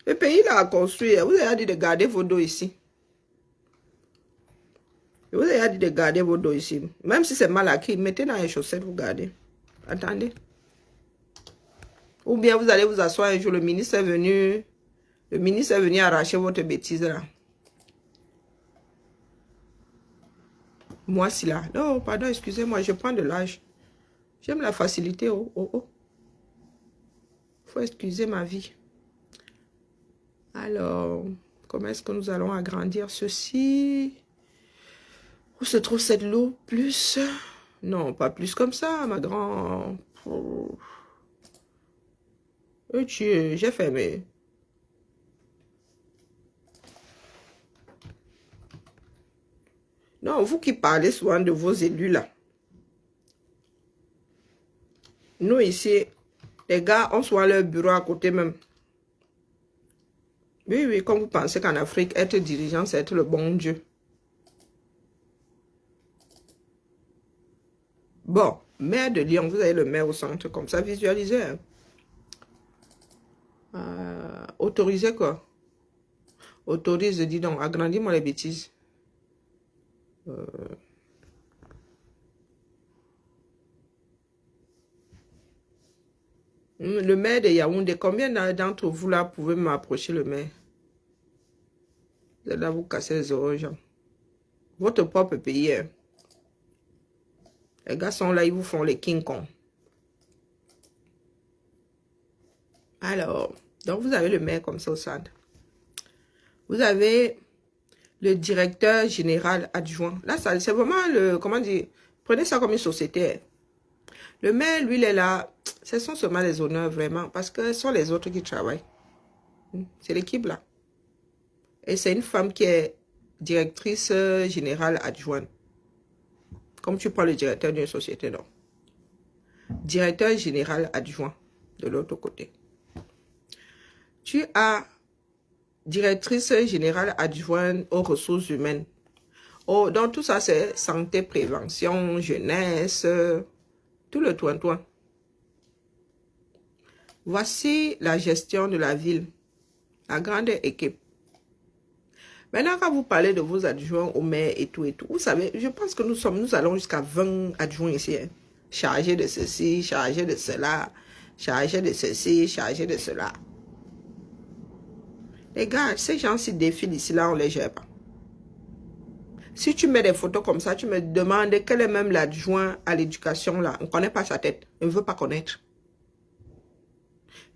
le pays là a construit, vous avez dit de garder vos dos ici. Vous avez dit de garder vos dos ici. Même si c'est mal acquis, mettez dans les chaussettes, vous gardez. Attendez. Ou bien vous allez vous asseoir un jour, le ministre est venu... Le ministre est venu arracher votre bêtise là. Moi, si là. Non, pardon, excusez-moi, je prends de l'âge. J'aime la facilité. Oh, oh, oh. Faut excuser ma vie. Alors, comment est-ce que nous allons agrandir ceci? Où se trouve cette loupe? Plus? Non, pas plus comme ça, ma grande. Oh. J'ai fermé. Non, vous qui parlez souvent de vos élus là. Nous ici, les gars ont souvent leur bureau à côté même. Oui, oui, comme vous pensez qu'en Afrique, être dirigeant, c'est être le bon Dieu. Bon, maire de Lyon, vous avez le maire au centre, comme ça, visualisez. Hein. Autorisez quoi? Autorise, dis donc, agrandis-moi les bêtises. Le maire de Yaoundé, combien d'entre vous là pouvez m'approcher le maire? Vous allez là vous casser les oreilles, gens. Votre propre pays. Hein. Les gars sont là, ils vous font les King Kong. Alors, donc vous avez le maire comme ça au centre. Vous avez le directeur général adjoint. Là, c'est vraiment le, comment dire, prenez ça comme une société. Le maire, lui, il est là. Ce sont seulement les honneurs, vraiment, parce que ce sont les autres qui travaillent. C'est l'équipe, là. Et c'est une femme qui est directrice générale adjointe. Comme tu prends le directeur d'une société, non. Directeur général adjoint, de l'autre côté. Tu as directrice générale adjointe aux ressources humaines. Oh, donc tout ça, c'est santé, prévention, jeunesse, tout le toin-toin. Voici la gestion de la ville. La grande équipe. Maintenant, quand vous parlez de vos adjoints au maire et tout, vous savez, je pense que nous allons jusqu'à 20 adjoints ici. Hein. Chargés de ceci, chargés de cela, chargés de ceci, chargés de cela. Les gars, ces gens-ci défilent ici, là, on ne les gère pas. Si tu mets des photos comme ça, tu me demandes quel est même l'adjoint à l'éducation, là. On ne connaît pas sa tête. On ne veut pas connaître.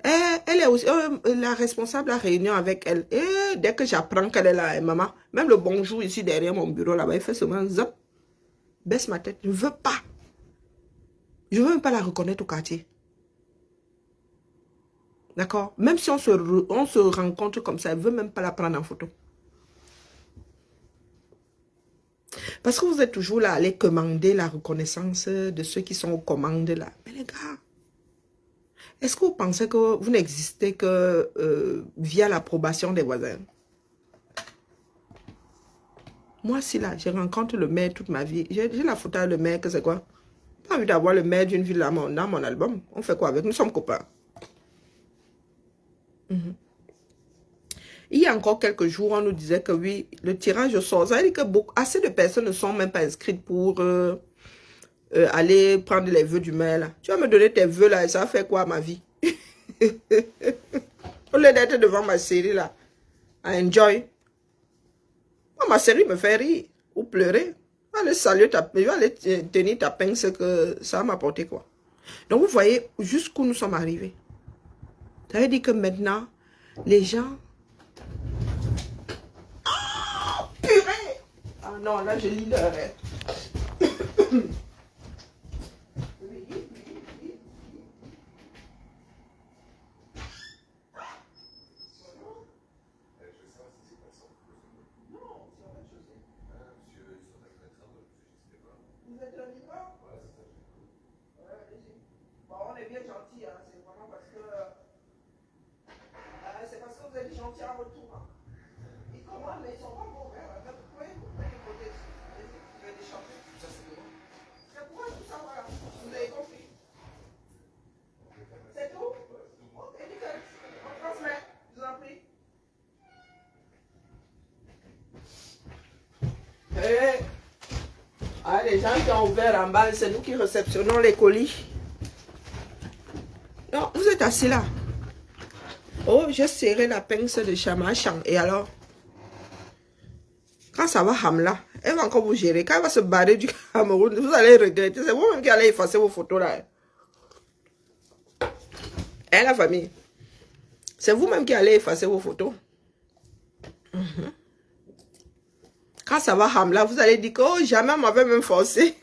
Elle est aussi la responsable à réunion avec elle. Et dès que j'apprends qu'elle est là, maman, même le bonjour ici derrière mon bureau, là-bas, il fait seulement zap. Baisse ma tête. Je ne veux pas. Je ne veux même pas la reconnaître au quartier. D'accord? Même si on se rencontre comme ça, elle ne veut même pas la prendre en photo. Parce que vous êtes toujours là à aller commander la reconnaissance de ceux qui sont aux commandes là. Mais les gars, est-ce que vous pensez que vous n'existez que via l'approbation des voisins? Moi, si là, je rencontre le maire toute ma vie. J'ai la photo de le maire, que c'est quoi? Pas envie d'avoir le maire d'une ville dans mon album. On fait quoi avec? Nous sommes copains. Il y a encore quelques jours, on nous disait que oui, le tirage au sort, ça veut dire que assez de personnes ne sont même pas inscrites pour aller prendre les vœux du maire. Là. Tu vas me donner tes vœux là et ça va faire quoi à ma vie? Au lieu d'être devant ma série là, à enjoy. Moi, ma série me fait rire ou pleurer. Je vais aller tenir ta pince que ça va m'apporter quoi. Donc vous voyez jusqu'où nous sommes arrivés. Ça veut dire que maintenant, les gens... Oh, purée! Ah non, là je lis leur... Vous êtes un livreur? Ouais, allez-y. Bon, on est bien gentil, hein. C'est vraiment parce que... c'est parce que vous êtes gentil en retour. Hein. Ils commandent, mais ils sont pas bons. Hein. Vous pouvez les côtés. Je vais déchanter. C'est pour tout ça, voilà. Vous avez compris. C'est tout? Ok, nickel. On transmet. Je vous en prie. Hey. Ah, les gens qui ont ouvert en bas, c'est nous qui réceptionnons les colis. Non, vous êtes assis là. Oh, j'ai serré la pince de Chamachan. Et alors? Quand ça va Hamla, elle va encore vous gérer. Quand elle va se barrer du Cameroun, vous allez regretter. C'est vous-même qui allez effacer vos photos là. Hein, la famille? C'est vous-même qui allez effacer vos photos. Quand ça va Hamla, vous allez dire que oh, jamais on m'avait même forcé.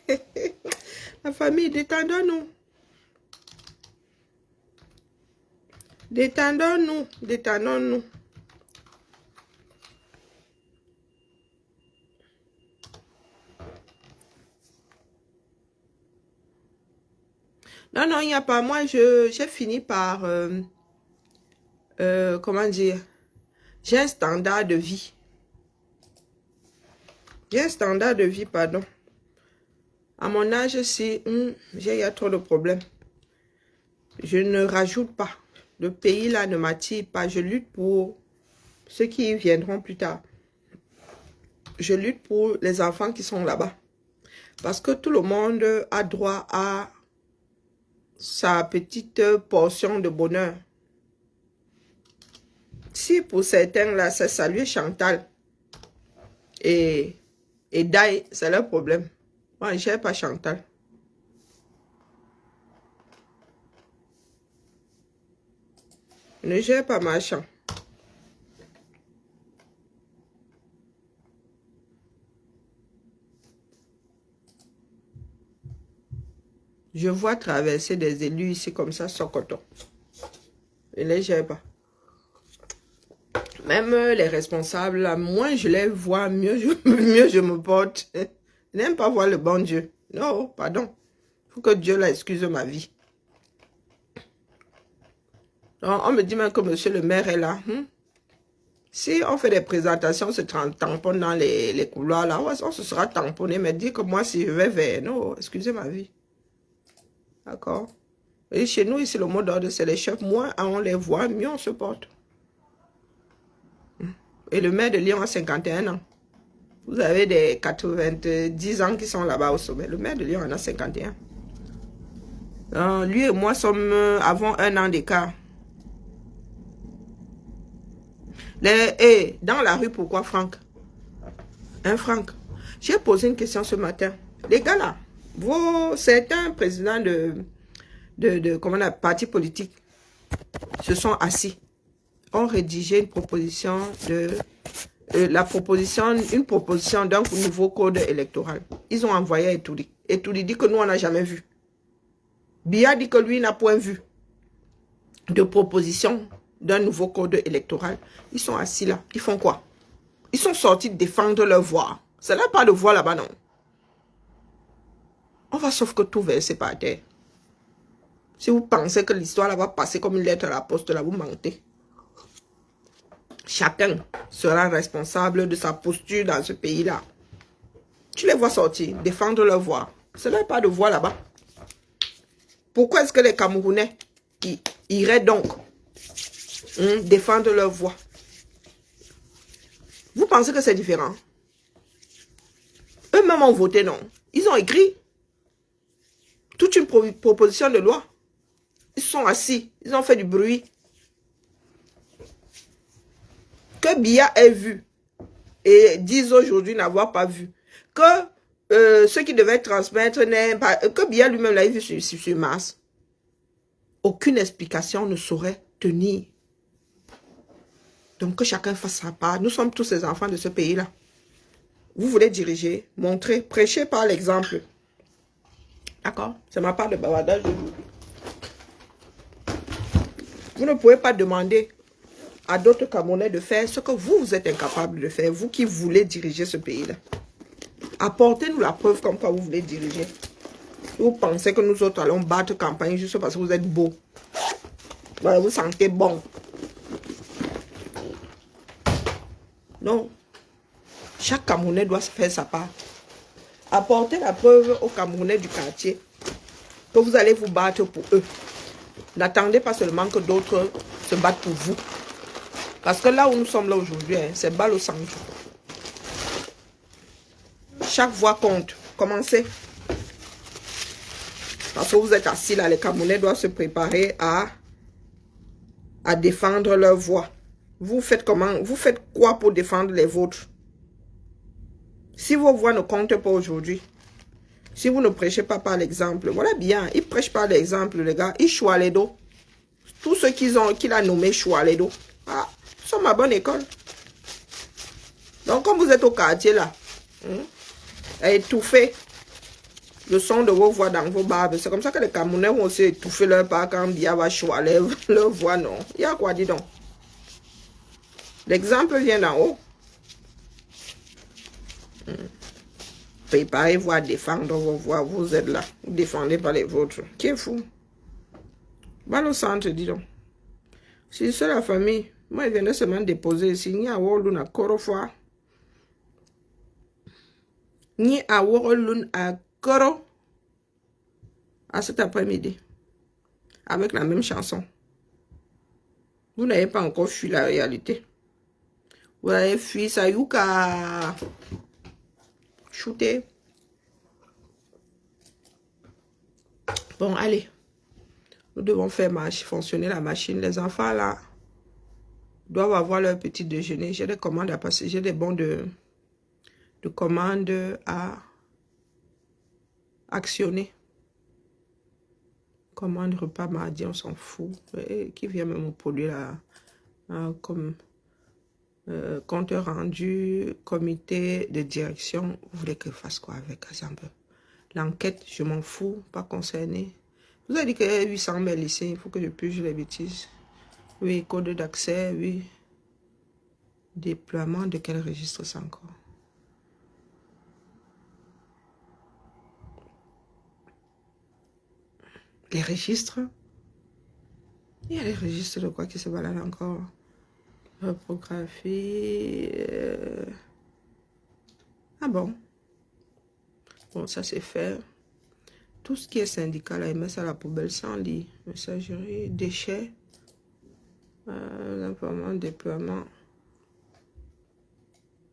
La famille, détendons-nous. Détendons-nous. Détendons-nous. Non, non, il n'y a pas. Moi, j'ai fini par... comment dire? J'ai un standard de vie. J'ai un standard de vie, pardon. À mon âge, si il y a trop de problèmes. Je ne rajoute pas. Le pays là ne m'attire pas. Je lutte pour ceux qui viendront plus tard. Je lutte pour les enfants qui sont là-bas. Parce que tout le monde a droit à sa petite portion de bonheur. Si pour certains là, c'est saluer Chantal et Dai, c'est leur problème. Moi, je n'ai pas Chantal. Je ne gère pas ma chambre. Je vois traverser des élus ici comme ça, sans coton. Je ne les gère pas. Même les responsables, là, moins je les vois, mieux je me porte. Je n'aime pas voir le bon Dieu. Non, pardon. Il faut que Dieu la excuse ma vie. Non, on me dit même que monsieur le maire est là. Si on fait des présentations, on se tamponne dans les couloirs, là, on se sera tamponné, mais dire que moi, si je vais vers... Non, excusez ma vie. D'accord. Et chez nous, ici, le mot d'ordre, c'est les chefs. Moins on les voit, mieux on se porte. Et le maire de Lyon a 51 ans. Vous avez des 90 ans qui sont là-bas au sommet. Le maire de Lyon en a 51. Lui et moi avons 1 an d'écart. Dans la rue, pourquoi Franck? Franck, j'ai posé une question ce matin. Les gars là, certains présidents de partis politiques se sont assis, ont rédigé une proposition une proposition d'un nouveau code électoral. Ils ont envoyé à Etoudi. Etoudi dit que nous, on n'a jamais vu. Biya dit que lui n'a point vu de proposition d'un nouveau code électoral. Ils sont assis là. Ils font quoi? Ils sont sortis défendre leur voix. C'est là pas de voix là-bas, non. On va sauf que tout verser par terre. Si vous pensez que l'histoire là va passer comme une lettre à la poste, là, vous mentez. Chacun sera responsable de sa posture dans ce pays-là. Tu les vois sortir, défendre leur voix. Ce n'est pas de voix là-bas. Pourquoi est-ce que les Camerounais iraient donc défendre leur voix? Vous pensez que c'est différent? Eux-mêmes ont voté non. Ils ont écrit toute une proposition de loi. Ils sont assis, ils ont fait du bruit. Que Biya ait vu et disent aujourd'hui n'avoir pas vu. Que ceux qui devaient transmettre n'aient pas... Que Biya lui-même l'a vu sur Mars. Aucune explication ne saurait tenir. Donc que chacun fasse sa part. Nous sommes tous les enfants de ce pays-là. Vous voulez diriger, montrer, prêcher par l'exemple. D'accord? C'est ma part de bavardage d'aujourd'hui. Vous ne pouvez pas demander à d'autres Camerounais de faire ce que vous êtes incapable de faire, vous qui voulez diriger ce pays-là. Apportez-nous la preuve comme quoi vous voulez diriger. Vous pensez que nous autres allons battre campagne juste parce que vous êtes beau. Voilà, vous sentez bon. Non. Chaque Camerounais doit faire sa part. Apportez la preuve aux Camerounais du quartier que vous allez vous battre pour eux. N'attendez pas seulement que d'autres se battent pour vous. Parce que là où nous sommes là aujourd'hui, c'est balle au centre. Chaque voix compte. Commencez. Parce que vous êtes assis là, les Camerounais doivent se préparer à défendre leur voix. Vous faites comment? Vous faites quoi pour défendre les vôtres? Si vos voix ne comptent pas aujourd'hui, si vous ne prêchez pas par l'exemple, voilà bien, ils prêchent par l'exemple, les gars. Ils Choualedo. Tous ceux qu'il a nommés Choualedo. Ah, ils sont ma bonne école. Donc, comme vous êtes au quartier là, à étouffer le son de vos voix dans vos barbes, c'est comme ça que les Camerounais vont aussi étouffer leur part quand Biya va Choualer leur voix, non. Il y a quoi, dis donc? L'exemple vient d'en haut. Préparez-vous à défendre vos voix. Vous êtes là. Vous ne défendez pas les vôtres. Qui est fou? Va au centre, dis donc. Si c'est la famille, moi, je viens de seulement déposer ici. Ni à Worlun à Korofwa. Ni à Worlun à Koro. À cet après-midi. Avec la même chanson. Vous n'avez pas encore fui la réalité. Vous avez fui Sayuka. Shooter. Bon, allez. Nous devons faire fonctionner la machine. Les enfants, là, doivent avoir leur petit déjeuner. J'ai des commandes à passer. J'ai des bons de commandes à actionner. Commande repas mardi, on s'en fout. Et qui vient me produire là, comme compte rendu, comité de direction. Vous voulez que je fasse quoi avec exemple? L'enquête, je m'en fous, pas concerné. Vous avez dit qu'il y a 800 mails ici, il faut que je purge les bêtises. Oui, code d'accès, oui. Déploiement de quel registre c'est encore? Les registres? Il y a les registres de quoi qui se baladent encore? Reprographie. Ah bon? Bon, ça c'est fait. Tout ce qui est syndical, là, il met ça à la poubelle sans lit. Messagerie, déchets, déploiement, déploiement.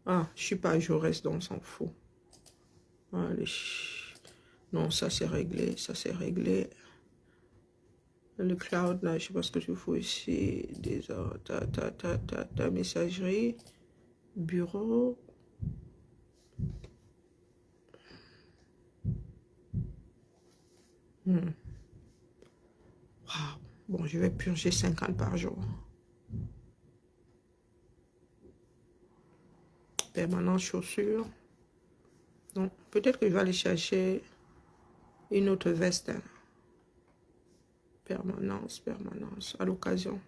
Ah, je suis pas Jaurès, donc on s'en fout. Allez. Non, ça c'est réglé, ça c'est réglé. Le cloud, là, je sais pas ce que je fais ici. Des ta messagerie, bureau. Wow. Bon, je vais purger 50 par jour. Permanence chaussures. Donc, peut-être que je vais aller chercher une autre veste. Hein. Permanence, à l'occasion.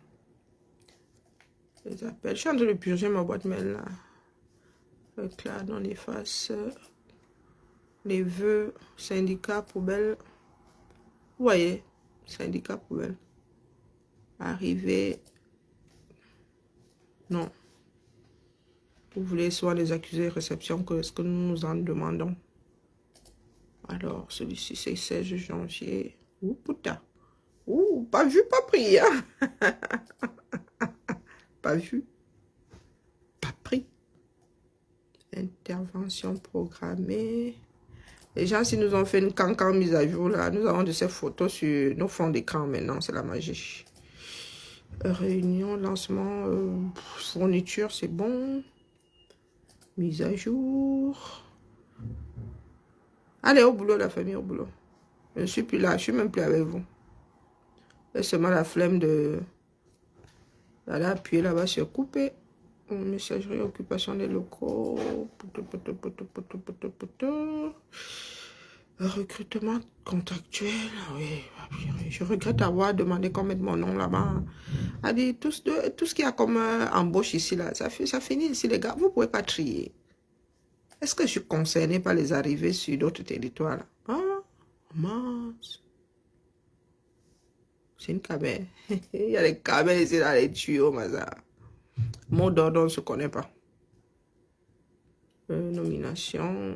Les appels. Je suis en train de purger ma boîte mail là. Le cloud, on efface. Les vœux, syndicat, poubelle. Vous voyez, syndicat, poubelle. Arrivé. Non. Vous voulez soit les accusés réception que ce que nous nous en demandons. Alors, celui-ci, c'est 16 janvier. Ouh, putain. Ouh, pas vu, pas pris. Hein? Pas vu, pas pris. Intervention programmée. Les gens, si nous ont fait une cancan mise à jour, là, nous avons de ces photos sur nos fonds d'écran maintenant. C'est la magie. Réunion, lancement, fourniture, c'est bon. Mise à jour. Allez, au boulot, la famille, au boulot. Je ne suis plus là, je suis même plus avec vous. C'est seulement la flemme de... Là, appuyer là-bas sur couper. Messagerie, occupation des locaux. Recrutement contractuel. Oui, je regrette avoir demandé qu'on mette mon nom là-bas. A dit, tout ce qu'il y a comme embauche ici, là, ça finit ici, les gars. Vous ne pouvez pas trier. Est-ce que je suis concerné par les arrivées sur d'autres territoires là? Ah, mince. C'est une cabane. Il y a des cabanes ici dans les tuyaux, Maza. Mot d'ordre, on ne se connaît pas. Nomination,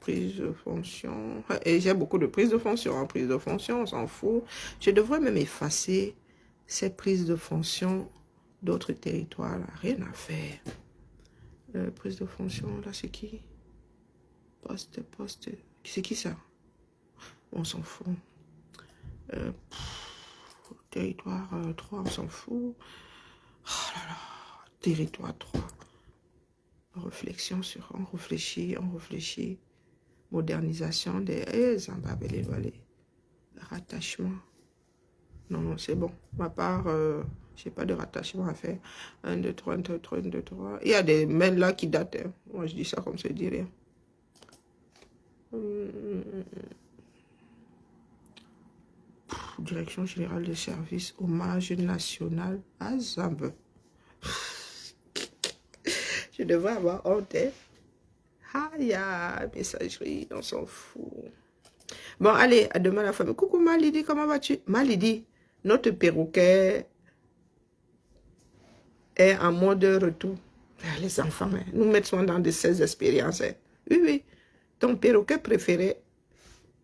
prise de fonction. Et j'ai beaucoup de prises de fonction. Hein. Prise de fonction, on s'en fout. Je devrais même effacer ces prises de fonction d'autres territoires. Là. Rien à faire. Prise de fonction, là, c'est qui? Poste. C'est qui ça? On s'en fout. Territoire 3, on s'en fout. Oh là là. Territoire 3. Réflexion sur... On réfléchit. Modernisation des... Rattachement. Non, c'est bon. Ma part, j'ai pas de rattachement à faire. 1, 2, 3, 1, 2, 3, 1, 2, 3. Il y a des mails là qui datent. Hein. Moi, je dis ça comme ça, je dis rien. Direction générale des services, hommage national à Zambe. Je devrais avoir honte. Aïe, messagerie, on s'en fout. Bon, allez, à demain la famille. Coucou Malidi, comment vas-tu? Malidi, notre perroquet est en mode retour. Les enfants, hein, nous mettons dans de ces expériences. Hein. Oui. Ton perroquet préféré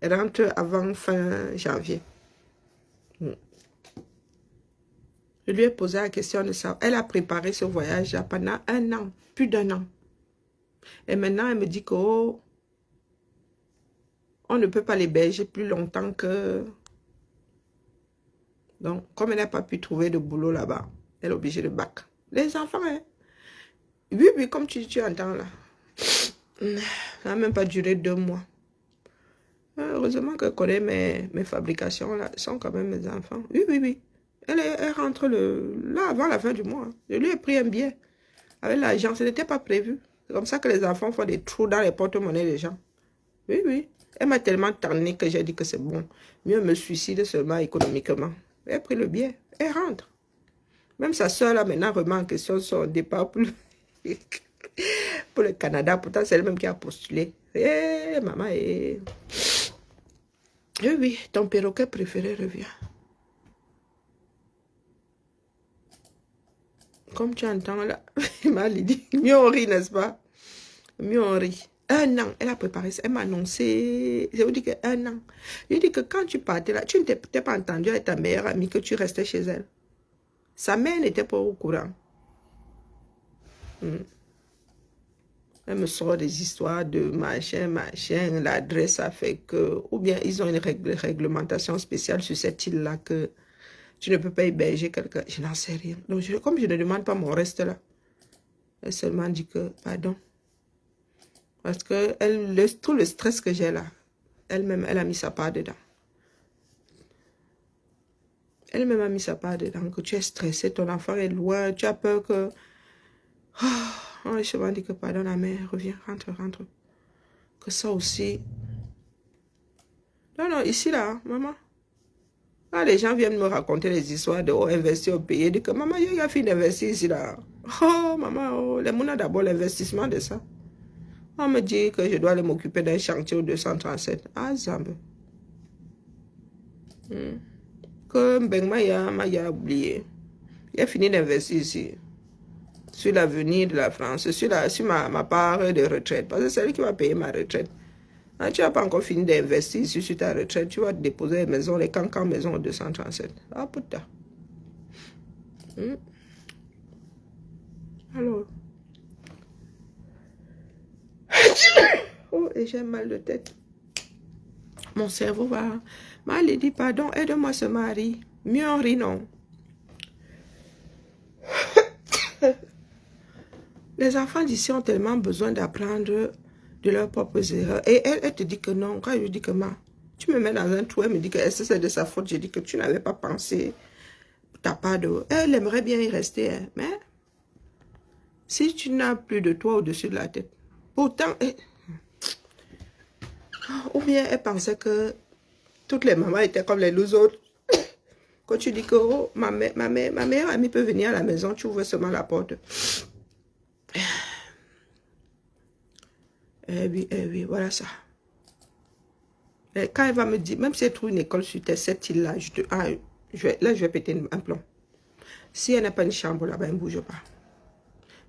rentre avant fin janvier. Je lui ai posé la question de ça. Elle a préparé ce voyage là pendant 1 an, plus d'1 an. Et maintenant, elle me dit qu'on ne peut pas l'héberger plus longtemps que... Donc, comme elle n'a pas pu trouver de boulot là-bas, elle est obligée de bac. Les enfants, hein? Oui, comme tu entends là. Ça n'a même pas duré 2 mois. Heureusement que je connais mes fabrications là. Ce sont quand même mes enfants. Oui. Elle rentre là avant la fin du mois. Je lui ai pris un billet. Avec l'argent, ce n'était pas prévu. C'est comme ça que les enfants font des trous dans les porte-monnaies des gens. Oui. Elle m'a tellement tanné que j'ai dit que c'est bon. Mieux me suicider seulement économiquement. Elle a pris le billet. Elle rentre. Même sa soeur là maintenant remet en question son départ pour le Canada. Pourtant, c'est elle-même qui a postulé. Maman, Oui, ton perroquet préféré revient. Comme tu entends là, mal dit. Mieux on rit, n'est-ce pas? Mieux on rit. Un an, elle a préparé ça. Elle m'a annoncé. Je vous dis qu'un an. Je dis que quand tu partais là, tu ne t'es pas entendu avec ta meilleure amie que tu restais chez elle. Sa mère n'était pas au courant. Elle me sort des histoires de machin. L'adresse a fait que... Ou bien ils ont une réglementation spéciale sur cette île-là que tu ne peux pas héberger quelqu'un. Je n'en sais rien. Donc, comme je ne demande pas mon reste là, elle seulement dit que, pardon. Parce que tout le stress que j'ai là, elle-même, elle a mis sa part dedans. Elle-même a mis sa part dedans, que tu es stressé, ton enfant est loin, tu as peur que... Oh, je me dis que pardon, la mère, reviens, rentre. Que ça aussi... Non, ici là, maman. Là, les gens viennent me raconter les histoires de investir au pays. Ils disent que maman, il y a fini d'investir ici là. Oh, maman, les mounas d'abord l'investissement de ça. On me dit que je dois aller m'occuper d'un chantier au 237. Ah, Zambe. Que Mbengma m'a oublié. Il a fini d'investir ici. Sur l'avenir de la France, sur ma part de retraite. Parce que c'est lui qui va payer ma retraite. Ah, tu n'as pas encore fini d'investir ici sur ta retraite. Tu vas déposer les cancans maisons au 237. Ah, putain. Alors. Oh, et j'ai mal de tête. Mon cerveau va... Ma dit, pardon, aide-moi ce mari. Mieux en rit, non. Les enfants d'ici ont tellement besoin d'apprendre de leurs propres erreurs. Et elle te dit que non. Quand je dis que tu me mets dans un trou, elle me dit que c'est de sa faute. Je dis que tu n'avais pas pensé. T'as pas de... Elle aimerait bien y rester, hein, mais si tu n'as plus de toi au-dessus de la tête. Pourtant, ou bien elle pensait que toutes les mamans étaient comme les autres. Quand tu dis que oh, ma meilleure amie peut venir à la maison, tu ouvres seulement la porte. Oui, voilà ça. Et quand elle va me dire, même si elle trouve une école sur cette île-là, je vais péter un plomb. Si elle n'a pas une chambre là-bas, elle ne bouge pas.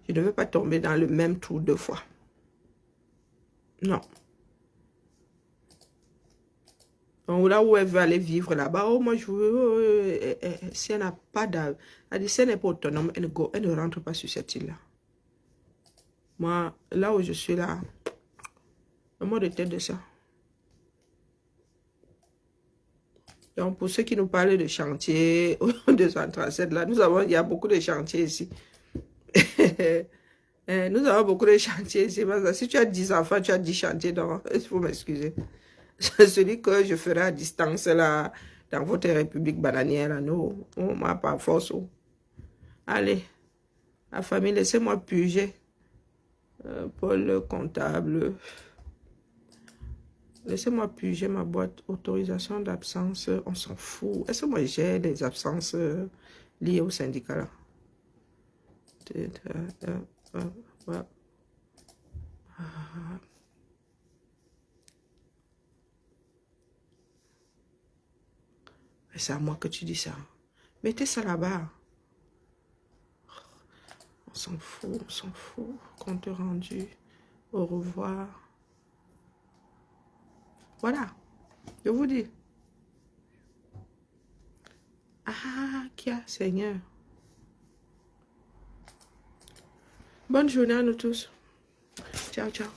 Je ne veux pas tomber dans le même trou 2 fois. Non. Donc là où elle veut aller vivre là-bas, oh moi je veux... si elle n'a pas d'âge, elle dit si elle n'est pas autonome, elle ne rentre pas sur cette île-là. Moi, là où je suis là, le mot de tête de ça. Donc, pour ceux qui nous parlent de chantier, 237, là, il y a beaucoup de chantiers ici. Nous avons beaucoup de chantiers ici. Si tu as 10 enfants, tu as 10 chantiers, donc il faut m'excuser. Celui que je ferai à distance, là, dans votre république bananière, là, non, moi, pas force. Allez, la famille, laissez-moi puger. Paul le comptable. Laissez-moi puger ma boîte. Autorisation d'absence, on s'en fout. Est-ce que moi j'ai des absences liées au syndicat là? C'est à moi que tu dis ça. Mettez ça là-bas. On s'en fout. Compte rendu. Au revoir. Voilà. Je vous dis. Ah, Kia, Seigneur. Bonne journée à nous tous. Ciao, ciao.